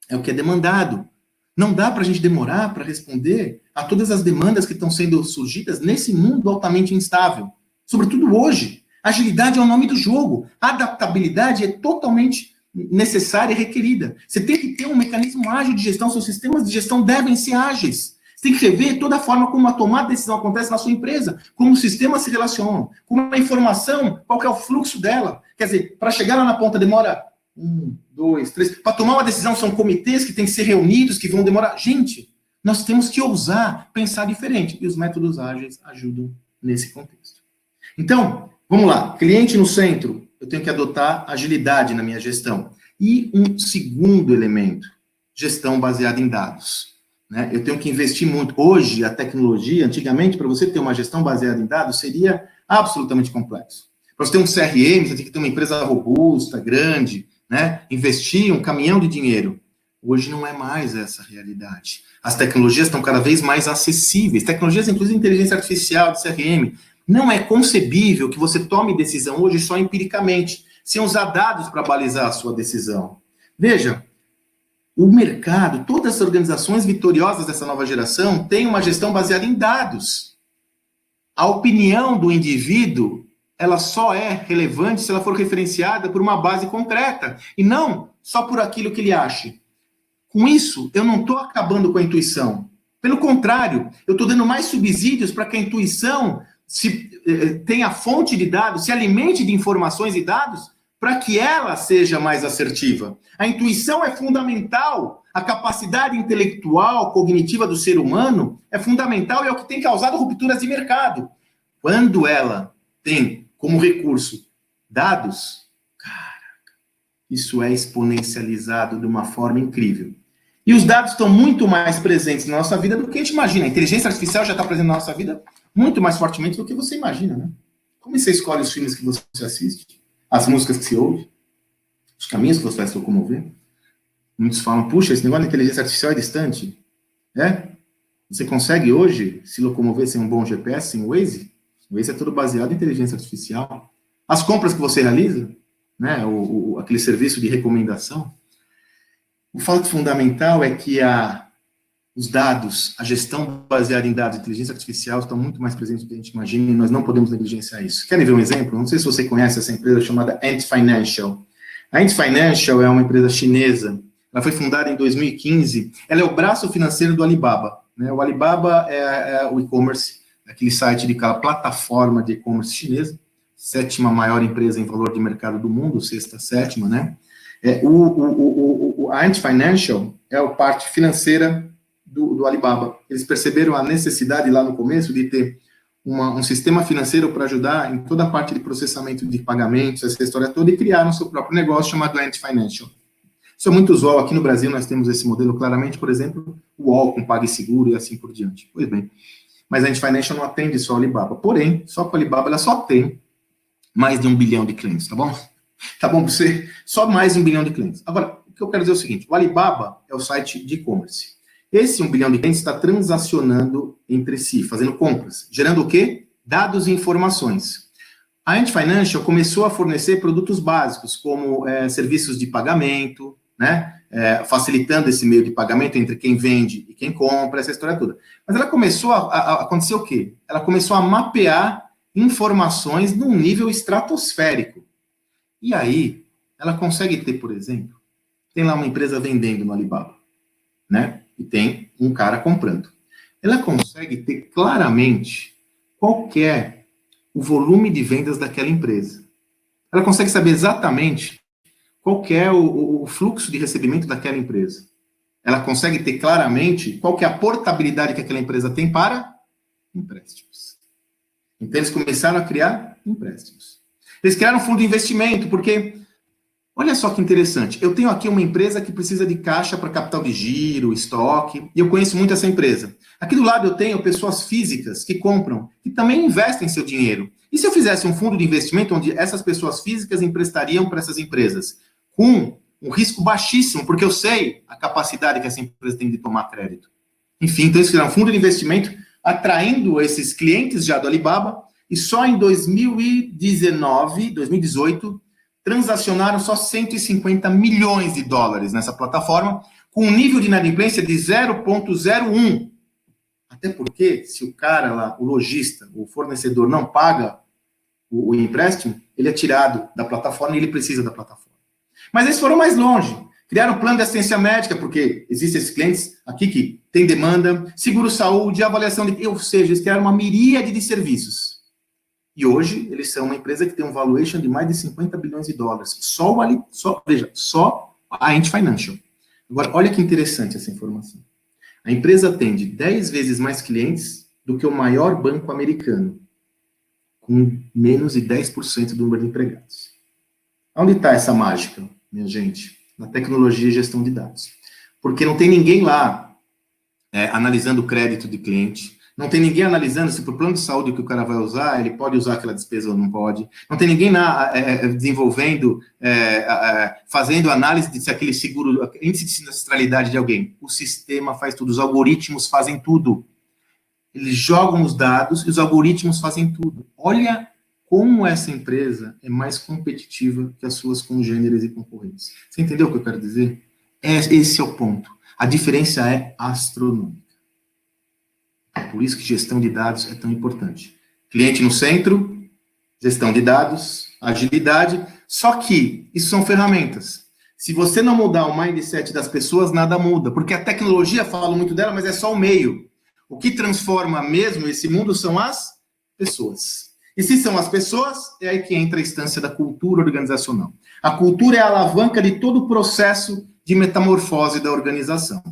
É o que é demandado. Não dá para a gente demorar para responder a todas as demandas que estão sendo surgidas nesse mundo altamente instável. Sobretudo hoje. Agilidade é o nome do jogo. A adaptabilidade é totalmente necessária e requerida. Você tem que ter um mecanismo ágil de gestão. Seus sistemas de gestão devem ser ágeis. Você tem que rever toda a forma como a tomada de decisão acontece na sua empresa, como os sistemas se relacionam, como a informação, qual que é o fluxo dela. Quer dizer, para chegar lá na ponta demora 1, 2, 3. Para tomar uma decisão são comitês que têm que ser reunidos, que vão demorar. Gente, nós temos que ousar pensar diferente. E os métodos ágeis ajudam nesse contexto. Então, vamos lá. Cliente no centro. Eu tenho que adotar agilidade na minha gestão. E um segundo elemento, gestão baseada em dados. né? Eu tenho que investir muito. Hoje, a tecnologia, antigamente, para você ter uma gestão baseada em dados, seria absolutamente complexo. Para você ter um CRM, você tem que ter uma empresa robusta, grande, né? Investir um caminhão de dinheiro. Hoje não é mais essa a realidade. As tecnologias estão cada vez mais acessíveis. Tecnologias, inclusive inteligência artificial, de CRM. Não é concebível que você tome decisão hoje só empiricamente, sem usar dados para balizar a sua decisão. Veja, o mercado, todas as organizações vitoriosas dessa nova geração têm uma gestão baseada em dados. A opinião do indivíduo, ela só é relevante se ela for referenciada por uma base concreta, e não só por aquilo que ele acha. Com isso, eu não estou acabando com a intuição. Pelo contrário, eu estou dando mais subsídios para que a intuição tenha fonte de dados, se alimente de informações e dados, para que ela seja mais assertiva. A intuição é fundamental, a capacidade intelectual, cognitiva do ser humano é fundamental e é o que tem causado rupturas de mercado. Quando ela tem como recurso dados, caraca, isso é exponencializado de uma forma incrível. E os dados estão muito mais presentes na nossa vida do que a gente imagina. A inteligência artificial já está presente na nossa vida muito mais fortemente do que você imagina, né? Como você escolhe os filmes que você assiste? As músicas que você ouve? Os caminhos que você vai se locomover? Muitos falam, puxa, esse negócio de inteligência artificial é distante. É? Você consegue hoje se locomover sem um bom GPS, sem o Waze? O Waze é todo baseado em inteligência artificial. As compras que você realiza, né? Aquele serviço de recomendação. O fato fundamental é que os dados, a gestão baseada em dados e inteligência artificial estão muito mais presentes do que a gente imagina e nós não podemos negligenciar isso. Querem ver um exemplo? Não sei se você conhece essa empresa chamada Ant Financial. A Ant Financial é uma empresa chinesa. Ela foi fundada em 2015. Ela é o braço financeiro do Alibaba, né? O Alibaba é o e-commerce, aquele site de aquela plataforma de e-commerce chinesa, 7ª maior empresa em valor de mercado do mundo, 6ª, 7ª, né? A Ant Financial é a parte financeira do Alibaba. Eles perceberam a necessidade lá no começo de ter um sistema financeiro para ajudar em toda a parte de processamento de pagamentos, essa história toda, e criaram o seu próprio negócio chamado Ant Financial. Isso é muito usual. Aqui no Brasil nós temos esse modelo claramente, por exemplo, o UOL com PagSeguro e assim por diante. Pois bem, mas a Ant Financial não atende só o Alibaba. Porém, só com o Alibaba ela só tem mais de 1 bilhão de clientes, tá bom? Tá bom para você? Só mais de 1 bilhão de clientes. Agora, o que eu quero dizer é o seguinte, o Alibaba é o site de e-commerce. Esse 1 bilhão de clientes está transacionando entre si, fazendo compras, gerando o quê? Dados e informações. A Ant Financial começou a fornecer produtos básicos, como serviços de pagamento, né? Facilitando esse meio de pagamento entre quem vende e quem compra, essa história toda. Mas ela começou a acontecer o quê? Ela começou a mapear informações num nível estratosférico. E aí, ela consegue ter, por exemplo, tem lá uma empresa vendendo no Alibaba, né? E tem um cara comprando. Ela consegue ter claramente qual que é o volume de vendas daquela empresa. Ela consegue saber exatamente qual que é o fluxo de recebimento daquela empresa. Ela consegue ter claramente qual que é a portabilidade que aquela empresa tem para empréstimos. Então, eles começaram a criar empréstimos. Eles criaram um fundo de investimento, porque, olha só que interessante, eu tenho aqui uma empresa que precisa de caixa para capital de giro, estoque, e eu conheço muito essa empresa. Aqui do lado eu tenho pessoas físicas que compram, que também investem seu dinheiro. E se eu fizesse um fundo de investimento onde essas pessoas físicas emprestariam para essas empresas, com um risco baixíssimo, porque eu sei a capacidade que essa empresa tem de tomar crédito. Enfim, então eles criaram um fundo de investimento atraindo esses clientes já do Alibaba, e só em 2018, transacionaram só 150 milhões de dólares nessa plataforma, com um nível de inadimplência de 0,01. Até porque, se o cara lá, o lojista, o fornecedor, não paga o empréstimo, ele é tirado da plataforma e ele precisa da plataforma. Mas eles foram mais longe. Criaram um plano de assistência médica, porque existem esses clientes aqui que têm demanda, seguro-saúde, avaliação de... Ou seja, eles criaram uma miríade de serviços. E hoje, eles são uma empresa que tem um valuation de mais de 50 bilhões de dólares. Só a Ant Financial. Agora, olha que interessante essa informação. A empresa atende 10 vezes mais clientes do que o maior banco americano, com menos de 10% do número de empregados. Onde está essa mágica, minha gente? Na tecnologia e gestão de dados. Porque não tem ninguém lá analisando o crédito de cliente. Não tem ninguém analisando se para o plano de saúde que o cara vai usar, ele pode usar aquela despesa ou não pode. Não tem ninguém desenvolvendo, fazendo análise de se aquele seguro, índice de sinistralidade de alguém. O sistema faz tudo, os algoritmos fazem tudo. Eles jogam os dados e os algoritmos fazem tudo. Olha como essa empresa é mais competitiva que as suas congêneres e concorrentes. Você entendeu o que eu quero dizer? Esse é o ponto. A diferença é astronômica. Por isso que gestão de dados é tão importante. Cliente no centro, gestão de dados, agilidade. Só que isso são ferramentas. Se você não mudar o mindset das pessoas, nada muda. Porque a tecnologia, fala muito dela, mas é só o meio. O que transforma mesmo esse mundo são as pessoas. E se são as pessoas, é aí que entra a instância da cultura organizacional. A cultura é a alavanca de todo o processo de metamorfose da organização.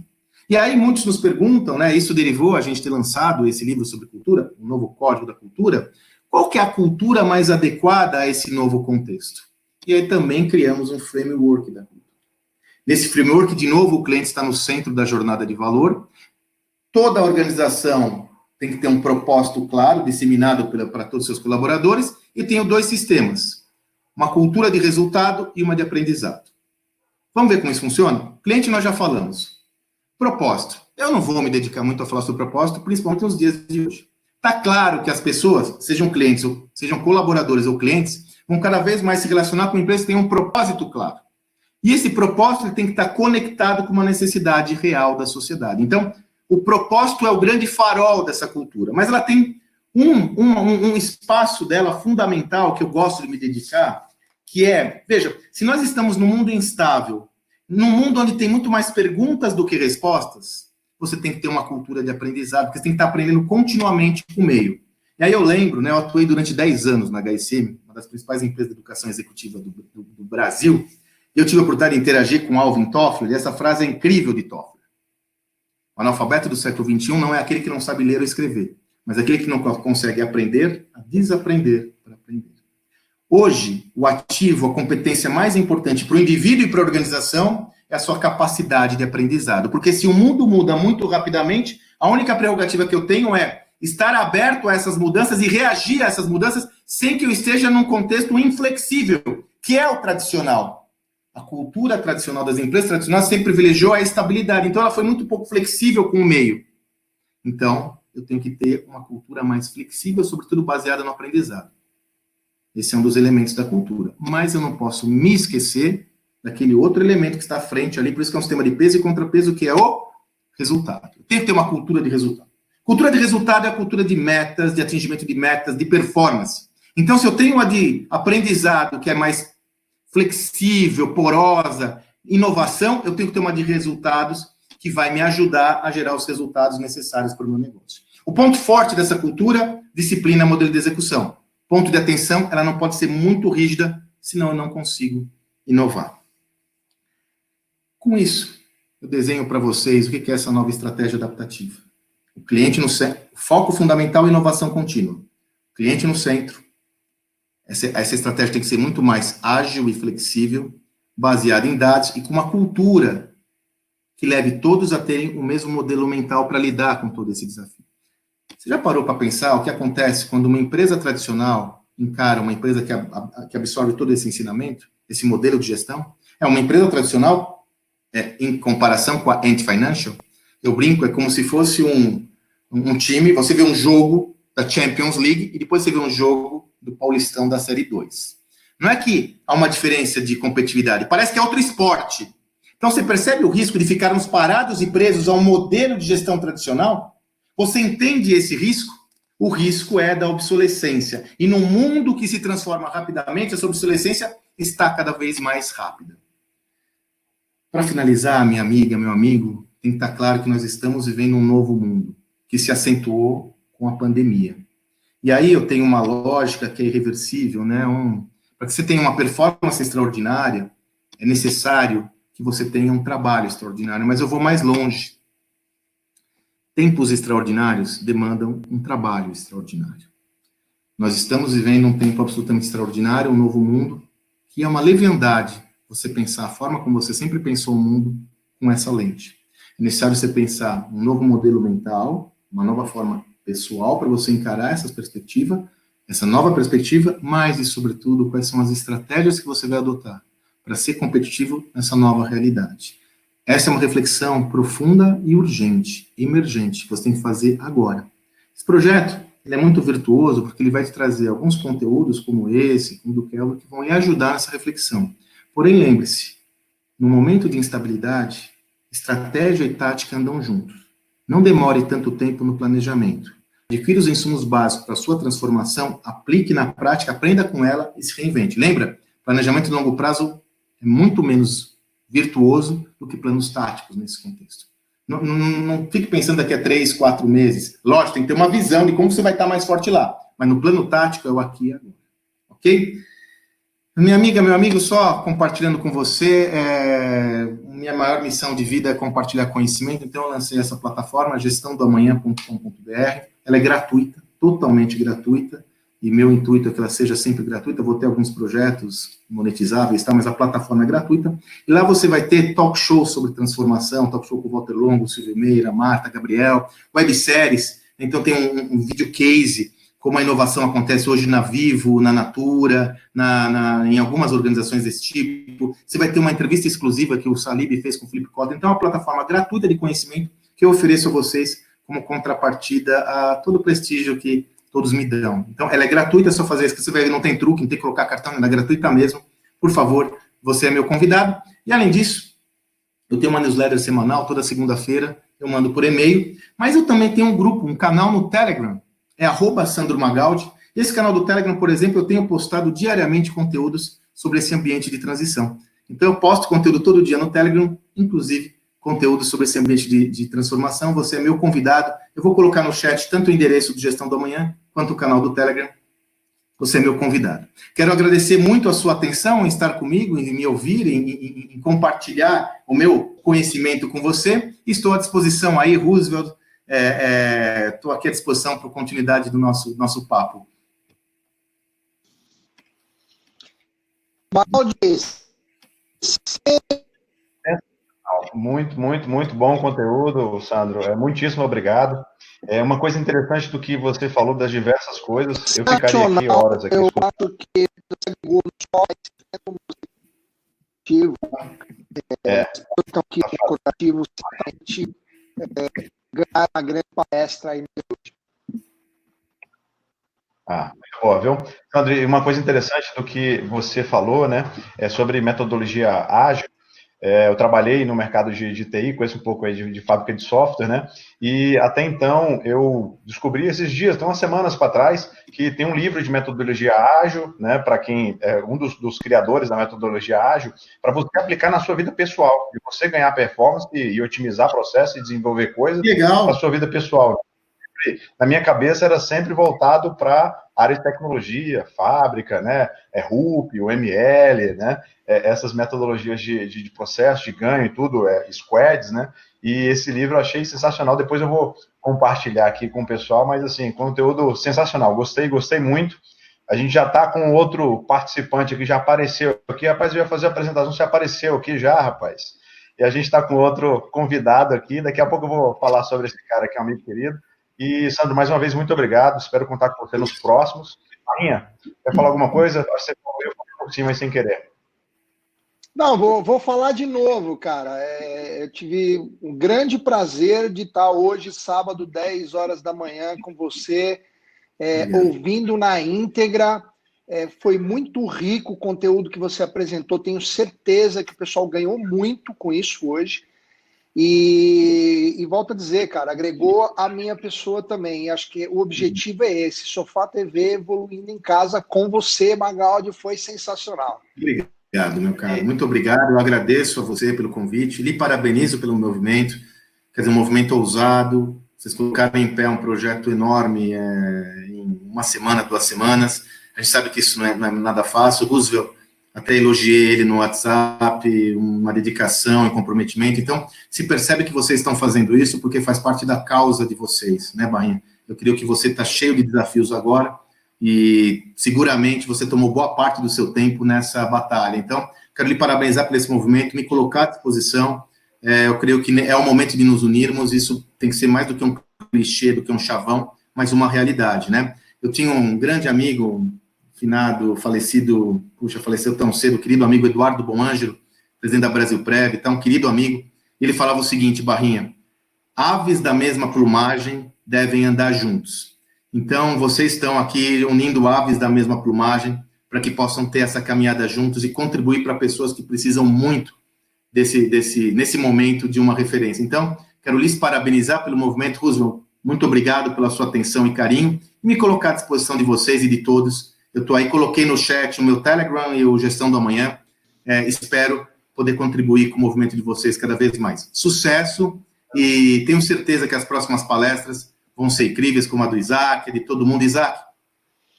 E aí muitos nos perguntam, né, isso derivou a gente ter lançado esse livro sobre cultura, o novo Código da Cultura, qual que é a cultura mais adequada a esse novo contexto? E aí também criamos um framework da cultura. Nesse framework, de novo, o cliente está no centro da jornada de valor. Toda a organização tem que ter um propósito claro, disseminado para todos os seus colaboradores, e tenho 2 sistemas, uma cultura de resultado e uma de aprendizado. Vamos ver como isso funciona? Cliente nós já falamos. Propósito. Eu não vou me dedicar muito a falar sobre propósito, principalmente nos dias de hoje. Está claro que as pessoas, sejam clientes, ou sejam colaboradores ou clientes, vão cada vez mais se relacionar com empresas que têm um propósito claro. E esse propósito ele tem que estar conectado com uma necessidade real da sociedade. Então, o propósito é o grande farol dessa cultura, mas ela tem um espaço dela fundamental que eu gosto de me dedicar, que é, veja, se nós estamos num mundo instável, num mundo onde tem muito mais perguntas do que respostas, você tem que ter uma cultura de aprendizado, porque você tem que estar aprendendo continuamente com o meio. E aí eu lembro, né, eu atuei durante 10 anos na HSM, uma das principais empresas de educação executiva do Brasil, e eu tive a oportunidade de interagir com Alvin Toffler, e essa frase é incrível de Toffler. O analfabeto do século XXI não é aquele que não sabe ler ou escrever, mas aquele que não consegue aprender a desaprender para aprender. Hoje, o ativo, a competência mais importante para o indivíduo e para a organização é a sua capacidade de aprendizado. Porque se o mundo muda muito rapidamente, a única prerrogativa que eu tenho é estar aberto a essas mudanças e reagir a essas mudanças sem que eu esteja num contexto inflexível, que é o tradicional. A cultura tradicional das empresas tradicionais sempre privilegiou a estabilidade. Então, ela foi muito pouco flexível com o meio. Então, eu tenho que ter uma cultura mais flexível, sobretudo baseada no aprendizado. Esse é um dos elementos da cultura. Mas eu não posso me esquecer daquele outro elemento que está à frente ali, por isso que é um sistema de peso e contrapeso, que é o resultado. Eu tenho que ter uma cultura de resultado. Cultura de resultado é a cultura de metas, de atingimento de metas, de performance. Então, se eu tenho uma de aprendizado, que é mais flexível, porosa, inovação, eu tenho que ter uma de resultados, que vai me ajudar a gerar os resultados necessários para o meu negócio. O ponto forte dessa cultura, disciplina, modelo de execução. Ponto de atenção, ela não pode ser muito rígida, senão eu não consigo inovar. Com isso, eu desenho para vocês o que é essa nova estratégia adaptativa. O cliente no centro, foco fundamental e inovação contínua. O cliente no centro. Essa estratégia tem que ser muito mais ágil e flexível, baseada em dados e com uma cultura que leve todos a terem o mesmo modelo mental para lidar com todo esse desafio. Você já parou para pensar o que acontece quando uma empresa tradicional encara uma empresa que absorve todo esse ensinamento, esse modelo de gestão? É uma empresa tradicional, em comparação com a Ant Financial, eu brinco, é como se fosse um time, você vê um jogo da Champions League e depois você vê um jogo do Paulistão da Série 2. Não é que há uma diferença de competitividade, parece que é outro esporte. Então você percebe o risco de ficarmos parados e presos a um modelo de gestão tradicional? Você entende esse risco? O risco é da obsolescência. E num mundo que se transforma rapidamente, essa obsolescência está cada vez mais rápida. Para finalizar, minha amiga, meu amigo, tem que estar claro que nós estamos vivendo um novo mundo, que se acentuou com a pandemia. E aí eu tenho uma lógica que é irreversível, né? Para que você tenha uma performance extraordinária, é necessário que você tenha um trabalho extraordinário, mas eu vou mais longe. Tempos extraordinários demandam um trabalho extraordinário. Nós estamos vivendo um tempo absolutamente extraordinário, um novo mundo, que é uma leviandade você pensar a forma como você sempre pensou o mundo com essa lente. É necessário você pensar um novo modelo mental, uma nova forma pessoal para você encarar essa nova perspectiva, mas, e sobretudo, quais são as estratégias que você vai adotar para ser competitivo nessa nova realidade. Essa é uma reflexão profunda e urgente, emergente, que você tem que fazer agora. Esse projeto, ele é muito virtuoso, porque ele vai te trazer alguns conteúdos, como esse, como o do Kelvin, que vão lhe ajudar nessa reflexão. Porém, lembre-se, no momento de instabilidade, estratégia e tática andam juntos. Não demore tanto tempo no planejamento. Adquira os insumos básicos para a sua transformação, aplique na prática, aprenda com ela e se reinvente. Lembra? Planejamento de longo prazo é muito menos virtuoso do que planos táticos nesse contexto. Não fique pensando daqui a 3, 4 meses. Lógico, tem que ter uma visão de como você vai estar mais forte lá. Mas no plano tático é o aqui e agora. Ok? Minha amiga, meu amigo, só compartilhando com você, minha maior missão de vida é compartilhar conhecimento, então eu lancei essa plataforma, gestãodoamanhã.com.br, ela é gratuita, totalmente gratuita, e meu intuito é que ela seja sempre gratuita, vou ter alguns projetos monetizáveis, tá? Mas a plataforma é gratuita, e lá você vai ter talk show sobre transformação, talk show com o Walter Longo, Silvio Meira, Marta, Gabriel, webséries, então tem um video case, como a inovação acontece hoje na Vivo, na Natura, em algumas organizações desse tipo. Você vai ter uma entrevista exclusiva que o Salib fez com o Felipe Costa. Então, é uma plataforma gratuita de conhecimento que eu ofereço a vocês como contrapartida a todo o prestígio que todos me dão. Então, ela é gratuita, é só fazer isso, que você vai ver, não tem truque, não tem que colocar cartão, ela é gratuita mesmo. Por favor, você é meu convidado. E, além disso, eu tenho uma newsletter semanal, toda segunda-feira, eu mando por e-mail, mas eu também tenho um grupo, um canal no Telegram, é @SandroMagaldi. Esse canal do Telegram, por exemplo, eu tenho postado diariamente conteúdos sobre esse ambiente de transição. Então, eu posto conteúdo todo dia no Telegram, inclusive conteúdo sobre esse ambiente de transformação. Você é meu convidado. Eu vou colocar no chat tanto o endereço do Gestão do Amanhã, quanto o canal do Telegram. Você é meu convidado. Quero agradecer muito a sua atenção em estar comigo, em me ouvir, em compartilhar o meu conhecimento com você. Estou à disposição aí, Roosevelt. Estou aqui à disposição para a continuidade do nosso papo. Muito bom conteúdo, Sandro. Muitíssimo obrobjetivo. Uma coisa interessante do que você falou das diversas coisas, eu ficaria aqui horas aqui. Eu acho que você ligou no positivo. Então, que é corporativo, certamente ganhar uma grande palestra aí hoje. Muito boa, viu? Sandro, uma coisa interessante do que você falou, né, é sobre metodologia ágil. Eu trabalhei no mercado de TI, conheço um pouco aí de fábrica de software, né? E até então eu descobri esses dias, tem umas semanas para trás, que tem um livro de metodologia ágil, né? Para quem é um dos criadores da metodologia ágil, para você aplicar na sua vida pessoal, de você ganhar performance e otimizar processo e desenvolver coisas na sua vida pessoal. Na minha cabeça era sempre voltado para área de tecnologia, fábrica, né? RUP, o ML, né? Essas metodologias de processo, de ganho e tudo, squads, né? E esse livro eu achei sensacional. Depois eu vou compartilhar aqui com o pessoal, mas assim, conteúdo sensacional. Gostei muito. A gente já está com outro participante aqui, já apareceu aqui. Rapaz, eu ia fazer a apresentação, você apareceu aqui já, rapaz. E a gente está com outro convidado aqui. Daqui a pouco eu vou falar sobre esse cara que é um amigo querido. E, Sandro, mais uma vez, muito obrigado. Espero contar com você nos próximos. Marinha, quer falar alguma coisa? Você falou por cima sem querer. Não, vou falar de novo, cara. Eu tive um grande prazer de estar hoje, sábado, 10 horas da manhã, com você, ouvindo na íntegra. Foi muito rico o conteúdo que você apresentou. Tenho certeza que o pessoal ganhou muito com isso hoje. E volto a dizer, cara, agregou a minha pessoa também. E acho que o objetivo é esse. Sofá TV evoluindo em casa com você, Magaldi, foi sensacional. Obrigado, meu caro. Muito obrigado. Eu agradeço a você pelo convite. Lhe parabenizo pelo movimento. Quer dizer, um movimento ousado. Vocês colocaram em pé um projeto enorme em uma semana, 2 semanas. A gente sabe que isso não é nada fácil. O Roosevelt, até elogiei ele no WhatsApp, uma dedicação e comprometimento. Então, se percebe que vocês estão fazendo isso porque faz parte da causa de vocês, né, Barrinha? Eu creio que você está cheio de desafios agora e seguramente você tomou boa parte do seu tempo nessa batalha. Então, quero lhe parabenizar por esse movimento, me colocar à disposição. eu creio que é o momento de nos unirmos, isso tem que ser mais do que um clichê, do que um chavão, mas uma realidade, né? Eu tinha um grande amigo, finado, falecido, faleceu tão cedo, querido amigo Eduardo Bonângelo, presidente da Brasilprev, tá, um querido amigo, ele falava o seguinte, Barrinha, aves da mesma plumagem devem andar juntos. Então, vocês estão aqui unindo aves da mesma plumagem para que possam ter essa caminhada juntos e contribuir para pessoas que precisam muito nesse momento de uma referência. Então, quero lhes parabenizar pelo movimento. Roosevelt, muito obrigado pela sua atenção e carinho, e me colocar à disposição de vocês e de todos. Eu estou aí, coloquei no chat o meu Telegram e o Gestão do Amanhã. Espero poder contribuir com o movimento de vocês cada vez mais. Sucesso, e tenho certeza que as próximas palestras vão ser incríveis, como a do Isaac, de todo mundo. Isaac,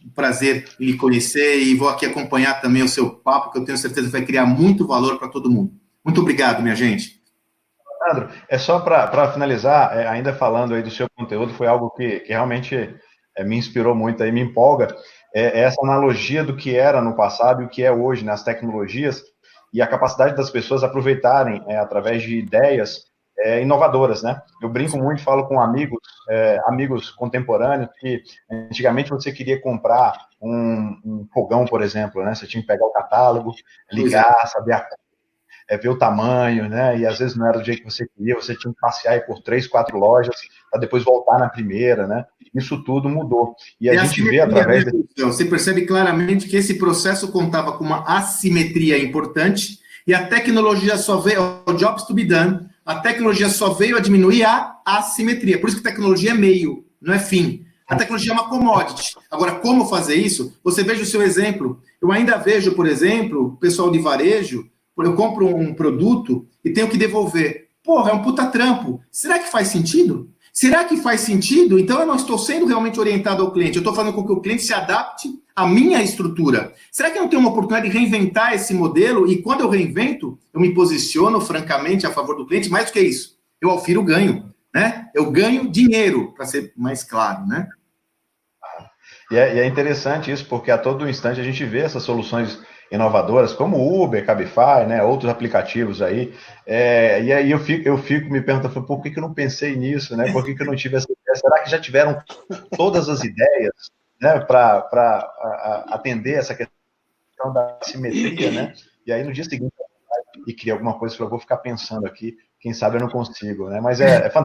um prazer em lhe conhecer, e vou aqui acompanhar também o seu papo, que eu tenho certeza que vai criar muito valor para todo mundo. Muito obrigado, minha gente. Sandro, só para finalizar, ainda falando aí do seu conteúdo, foi algo que realmente me inspirou muito, aí me empolga, essa analogia do que era no passado e o que é hoje nas tecnologias, e a capacidade das pessoas aproveitarem, através de ideias inovadoras, né? Eu brinco muito, falo com amigos contemporâneos, que antigamente você queria comprar um fogão, por exemplo, né? Você tinha que pegar o catálogo, ligar, saber ver o tamanho, né? E às vezes não era do jeito que você queria, você tinha que passear aí por 3, 4 lojas para depois voltar na primeira, né? Isso tudo mudou. E a gente vê através... Você percebe claramente que esse processo contava com uma assimetria importante, e a tecnologia só veio, o jobs to be done, a tecnologia só veio a diminuir a assimetria. Por isso que tecnologia é meio, não é fim. A tecnologia é uma commodity. Agora, como fazer isso? Você veja o seu exemplo. Eu ainda vejo, por exemplo, o pessoal de varejo, eu compro um produto e tenho que devolver. Porra, é um puta trampo. Será que faz sentido? Será que faz sentido? Então eu não estou sendo realmente orientado ao cliente. Eu estou fazendo com que o cliente se adapte à minha estrutura. Será que eu não tenho uma oportunidade de reinventar esse modelo? E quando eu reinvento, eu me posiciono francamente a favor do cliente. Mais do que isso, eu aufiro ganho, né? Eu ganho dinheiro, para ser mais claro, né? E é interessante isso, porque a todo instante a gente vê essas soluções inovadoras, como o Uber, Cabify, né, outros aplicativos aí, e aí eu fico me perguntando, por que eu não pensei nisso, né, por que eu não tive essa ideia? Será que já tiveram todas as ideias, né, para atender essa questão da simetria, né, e aí no dia seguinte e criar alguma coisa que eu vou ficar pensando aqui, quem sabe eu não consigo, né, mas é fantástico.